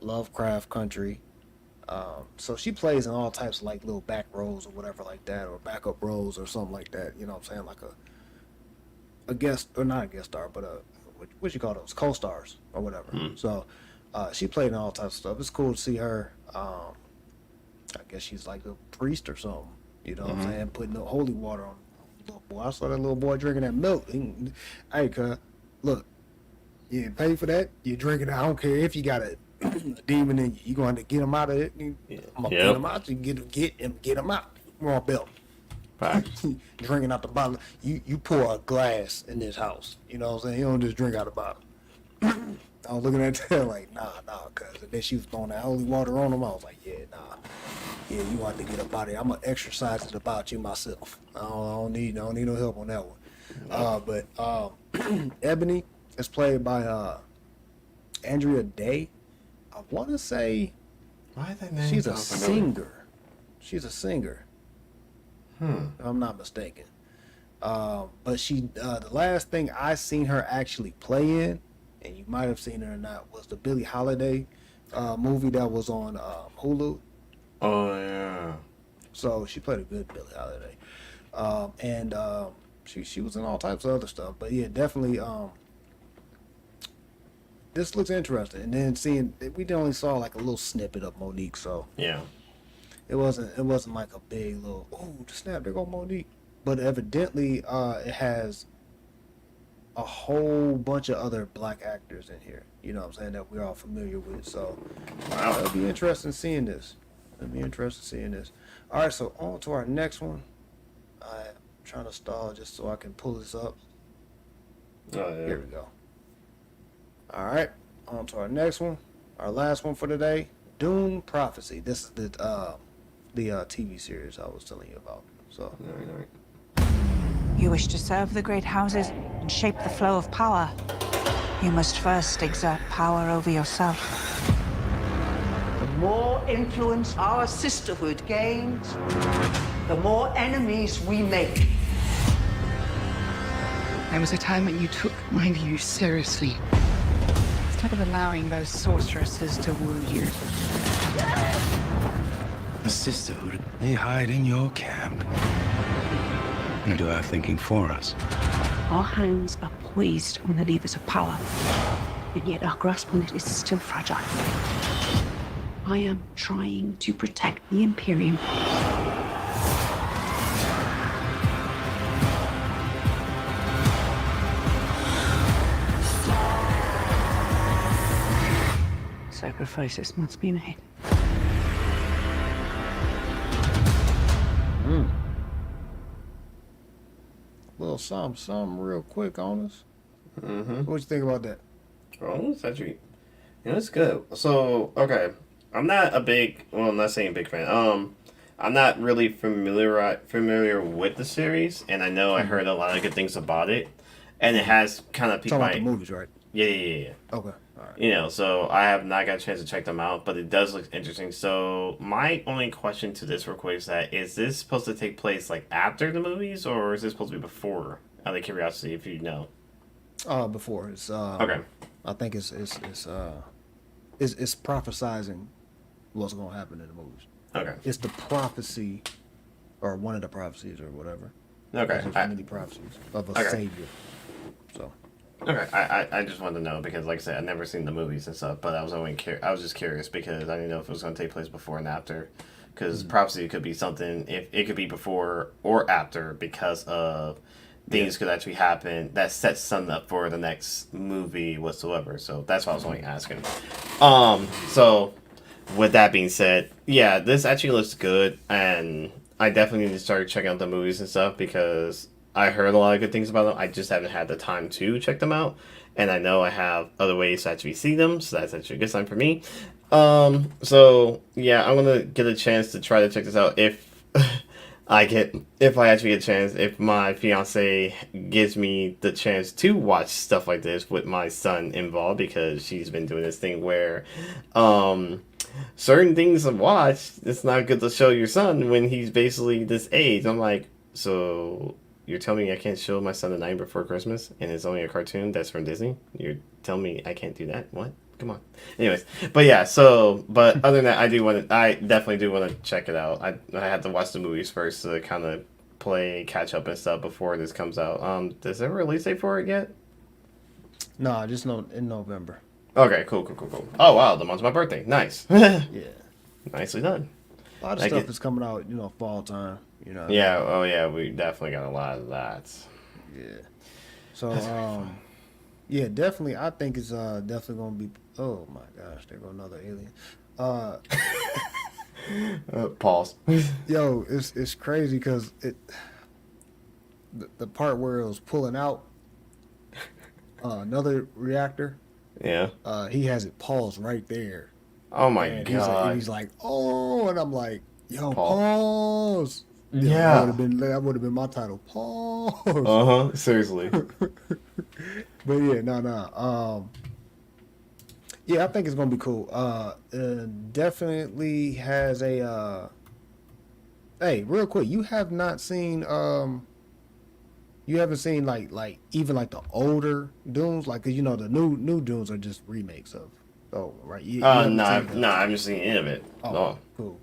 Lovecraft Country. So she plays in all types of like little back roles or whatever like that, or backup roles or something like that. You know what I'm saying? Like a guest, or not a guest star, but what you call those, co-stars or whatever. So she played in all types of stuff. It's cool to see her. I guess she's like a priest or something. You know what I'm saying? Putting the holy water on the little boy. I saw that little boy drinking that milk. Hey, cuz, look, you didn't pay for that. You drinking it. I don't care if you got a demon in you. You going to get him out of it. I'm gonna get him out. You get him out. We're on belt. Drinking out the bottle. You pour a glass in this house. You know what I'm saying? You don't just drink out the bottle. I was looking at that like, nah, cuz. And then she was throwing that holy water on him. I was like, yeah, nah. Yeah, you want to get up out of here. I'm gonna exercise it about you myself. I don't need no help on that one. But Ebony is played by Andrea Day. I want to say she's a singer. She's a singer. If I'm not mistaken. But she, the last thing I seen her actually play in, and you might have seen it or not, was the Billie Holiday movie that was on Hulu. Oh yeah. So she played a good Billie Holiday. And she was in all types of other stuff. But yeah, definitely. This looks interesting. And then we only saw like a little snippet of Monique, so Yeah. it wasn't like a big little snap, there go Monique. But evidently, it has a whole bunch of other black actors in here. You know what I'm saying, that we're all familiar with. So it'll be interesting seeing this. All right, so on to our next one. I'm trying to stall just so I can pull this up. Oh, yeah. Here we go. All right, on to our next one. Our last one for today, Dune Prophecy. This is the TV series I was telling you about. So. All right. You wish to serve the great houses and shape the flow of power. You must first exert power over yourself. The more influence our sisterhood gains, the more enemies we make. There was a time when you took my views seriously. Instead of allowing those sorceresses to woo you. The sisterhood, they hide in your camp. And do our thinking for us. Our hands are poised on the levers of power, and yet our grasp on it is still fragile. I am trying to protect the Imperium. Sacrifices must be made. Little something real quick on us. Mm-hmm. What you think about that? Oh, it's actually, it's good. So, okay, I'm not saying big fan. I'm not really familiar with the series, and I know I heard a lot of good things about it, and it has kind of piqued Talking my... about the movies, right? Yeah. Okay, all right. You know, so I have not got a chance to check them out, but it does look interesting. So my only question to this real quick is this supposed to take place like after the movies, or is this supposed to be before? Out of curiosity, if you know. Before. It's okay. I think it's prophesizing what's going to happen in the movies. Okay. It's the prophecy, or one of the prophecies, or whatever. Okay. There's many prophecies of a savior. So. Okay, I just wanted to know because, like I said, I've never seen the movies and stuff, but I was just curious because I didn't know if it was going to take place before and after. Because prophecy could be something, if it could be before or after, because of things could actually happen that sets something up for the next movie whatsoever. So that's why I was only asking. So with that being said, yeah, this actually looks good, and I definitely need to start checking out the movies and stuff because I heard a lot of good things about them. I just haven't had the time to check them out. And I know I have other ways to actually see them. So that's actually a good sign for me. So yeah, I'm going to get a chance to try to check this out if I actually get a chance, if my fiance gives me the chance to watch stuff like this with my son involved, because she's been doing this thing where, certain things to watch, it's not good to show your son when he's basically this age. I'm like, so you're telling me I can't show my son The Night Before Christmas and it's only a cartoon that's from Disney? You're telling me I can't do that? What? Come on. Anyways, but yeah, but other than that, I definitely do want to check it out. I had to watch the movies first to kind of catch up and stuff before this comes out. Does there have a release date for it yet? No, just in November. Okay, cool. Oh wow, the month's my birthday. Nice. Yeah. Nicely done. A lot of stuff is coming out, fall time. Yeah. Oh yeah, we definitely got a lot of that. Yeah. So yeah, definitely. I think it's definitely gonna be. Oh my gosh, there go another alien. Pause. Yo, it's crazy because the part where it was pulling out another reactor. Yeah. He has it paused right there. Oh my god. He's like, oh, and I'm like, yo, pause. Yeah. That would have been my title. Pause. Seriously. But yeah, no. Yeah, I think it's gonna be cool. Definitely has a. Hey, real quick, you have not seen you haven't seen like even like the older Doones, like, 'cause the new Doones are just remakes of. Oh, right. No, I haven't seen any of it. Oh, cool.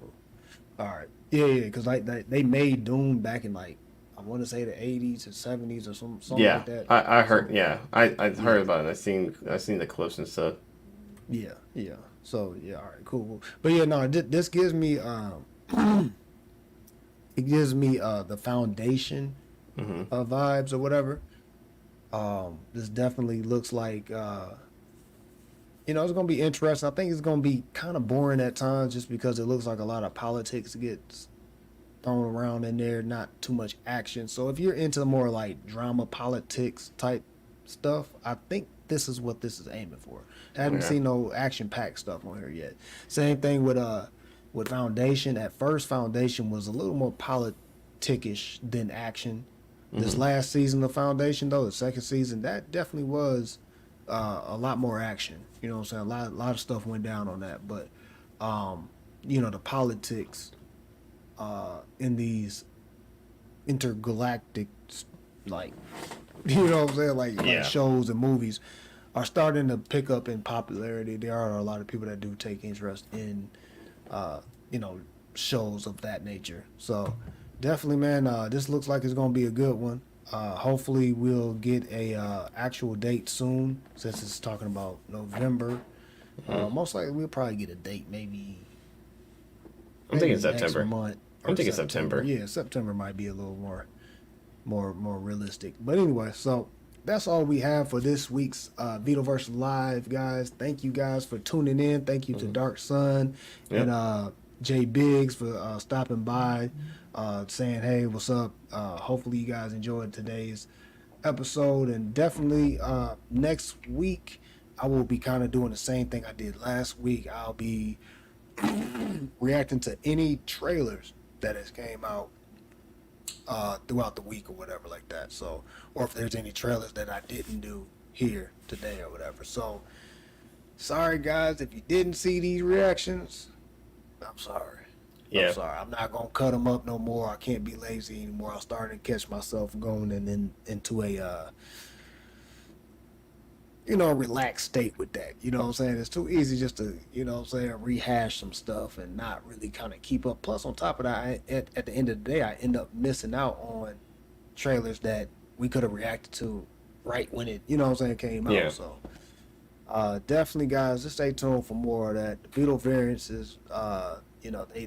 All right. Yeah, because like they made Dune back in like, I want to say the 80s or 70s or something Yeah, like that. I heard. Yeah, I heard about it. I seen the clips and stuff. Yeah. So yeah, all right, cool. But yeah, no, this gives me it gives me the foundation vibes or whatever. This definitely looks like it's gonna be interesting. I think it's gonna be kind of boring at times just because it looks like a lot of politics gets thrown around in there, not too much action. So if you're into more like drama, politics type stuff, I think this is what this is aiming for. I haven't seen no action-packed stuff on here yet. Same thing with Foundation. At first, Foundation was a little more politic-ish than action. This last season of Foundation, though, the second season, that definitely was a lot more action. You know what I'm saying? A lot of stuff went down on that. But, the politics in these intergalactic, like, you know what I'm saying? Like shows and movies are starting to pick up in popularity. There are a lot of people that do take interest in, shows of that nature. So definitely, man, this looks like it's going to be a good one. Hopefully we'll get a actual date soon, since it's talking about November. Most likely we'll probably get a date maybe I'm thinking September. I'm thinking September. Yeah, September might be a little more realistic. But anyway, so that's all we have for this week's VitoVerse Live, guys. Thank you guys for tuning in. Thank you to Dark Sun and Jay Biggs for stopping by, saying, hey, what's up? Hopefully you guys enjoyed today's episode. And definitely next week, I will be kind of doing the same thing I did last week. I'll be reacting to any trailers that has came out throughout the week or whatever like that. So, or if there's any trailers that I didn't do here today or whatever. So, sorry guys, if you didn't see these reactions, I'm sorry. Yeah. I'm sorry. I'm not gonna cut them up no more. I can't be lazy anymore. I'm starting to catch myself going into a a relaxed state with that. You know what I'm saying? It's too easy just to, rehash some stuff and not really kind of keep up. Plus, on top of that, at the end of the day, I end up missing out on trailers that we could have reacted to right when it, came out. Yeah. So, definitely, guys, just stay tuned for more of that. The Beetle variances,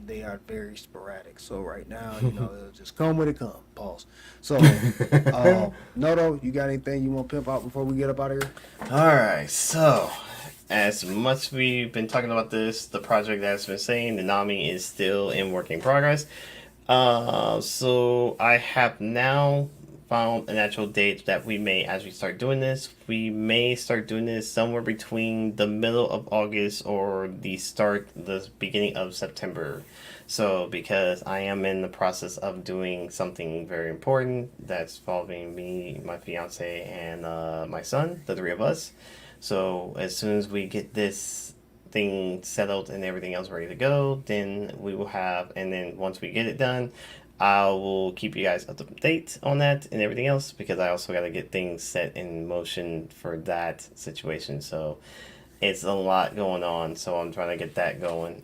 they are very sporadic. So right now, it'll just come when it comes. Pause. So, Noto, you got anything you want to pimp out before we get up out of here? All right. So, as much we've been talking about this, the project that's been saying, the Nami is still in working progress. So I have now found an actual date that we may actually start doing this. We may start doing this somewhere between the middle of August or the beginning of September. So because I am in the process of doing something very important that's involving me, my fiance, and my son, the three of us. So as soon as we get this thing settled and everything else ready to go, then we will have, and then once we get it done, I will keep you guys up to date on that and everything else, because I also got to get things set in motion for that situation. So it's a lot going on, so I'm trying to get that going.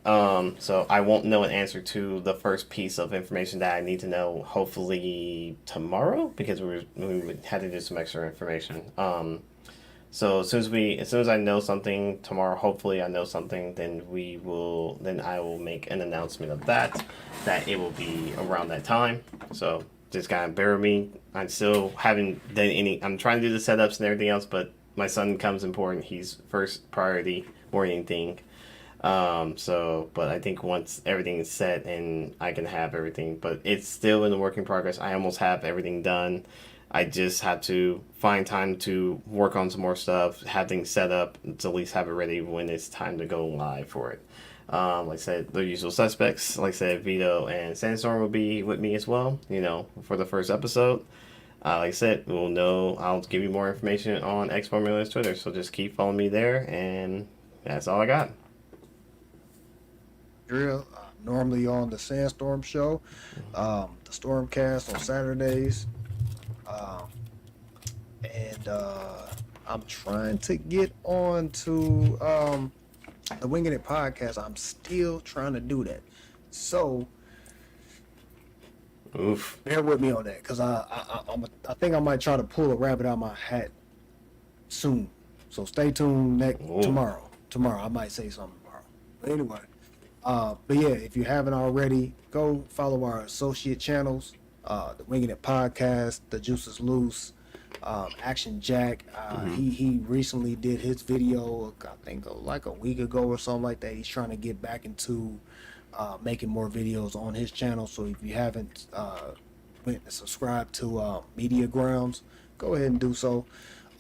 So I won't know an answer to the first piece of information that I need to know hopefully tomorrow, because we had to do some extra information. So as soon as I know something tomorrow, hopefully I know something, then I will make an announcement of that it will be around that time. So just kind of bear with me. I still haven't done I'm trying to do the setups and everything else, but my son comes important. He's first priority more than anything. But I think once everything is set and I can have everything, but it's still in the work in progress. I almost have everything done. I just had to find time to work on some more stuff, have things set up to at least have it ready when it's time to go live for it. Like I said, the usual suspects, like I said, Vito and Sandstorm will be with me as well, for the first episode. Like I said, I'll give you more information on X Formula's Twitter, so just keep following me there, and that's all I got. Drill, normally on the Sandstorm show, the Stormcast on Saturdays, and I'm trying to get on to the Winging It podcast. I'm still trying to do that. So Oof. Bear with me on that, because I think I might try to pull a rabbit out of my hat soon. So stay tuned tomorrow. Tomorrow I might say something tomorrow. But anyway, but yeah, if you haven't already, go follow our associate channels, the Winging It Podcast, The Juice is Loose, Action Jack. He recently did his video, I think like a week ago or something like that. He's trying to get back into making more videos on his channel. So if you haven't went and subscribed to Media Grounds, go ahead and do so.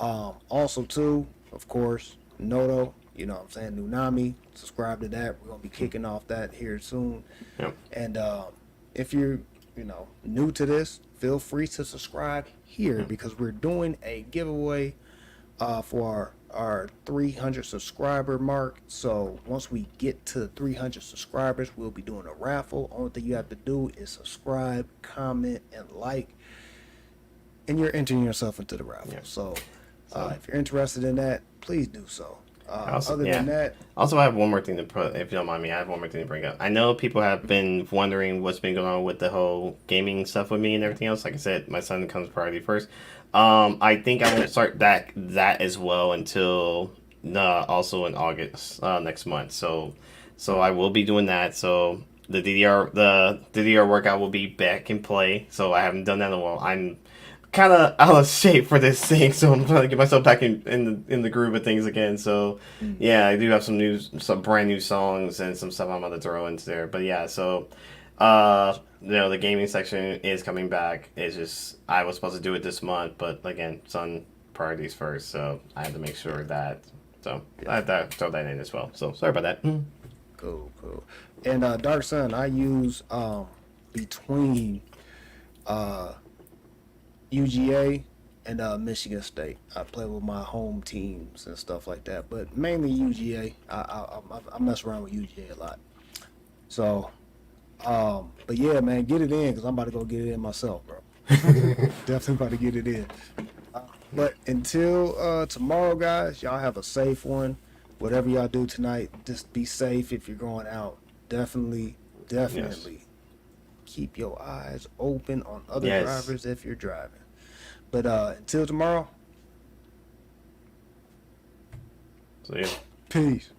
Also too, of course, Noto, you know what I'm saying, Nunami, subscribe to that. We're gonna be kicking off that here soon. Yep. And if you're new to this, feel free to subscribe here, because we're doing a giveaway for our 300 subscriber mark. So once we get to 300 subscribers, we'll be doing a raffle. Only thing you have to do is subscribe, comment, and like, and you're entering yourself into the raffle. So if you're interested in that, please do so. Other than that, also I have one more thing to put, if you don't mind me. I have one more thing to bring up. I know people have been wondering what's been going on with the whole gaming stuff with me and everything else. Like I said, my son comes priority first. I think I won't start that as well until also in August next month. So I will be doing that. So the DDR workout will be back in play. So I haven't done that in a while. I'm kind of out of shape for this thing, so I'm trying to get myself back in the groove of things again. So yeah, I do have some brand new songs and some stuff I'm going to throw into there. But yeah, so the gaming section is coming back. It's just I was supposed to do it this month, but again, son priorities first, so I had to make sure that. So I had to throw that in as well. So sorry about that. Cool. And Dark Sun, I use between UGA and Michigan State. I play with my home teams and stuff like that, but mainly UGA. I mess around with UGA a lot. So, but yeah, man, get it in, because I'm about to go get it in myself, bro. Definitely about to get it in. But until tomorrow, guys, y'all have a safe one. Whatever y'all do tonight, just be safe if you're going out. Definitely. Yes. Keep your eyes open on other drivers if you're driving. But until tomorrow, so yeah, peace.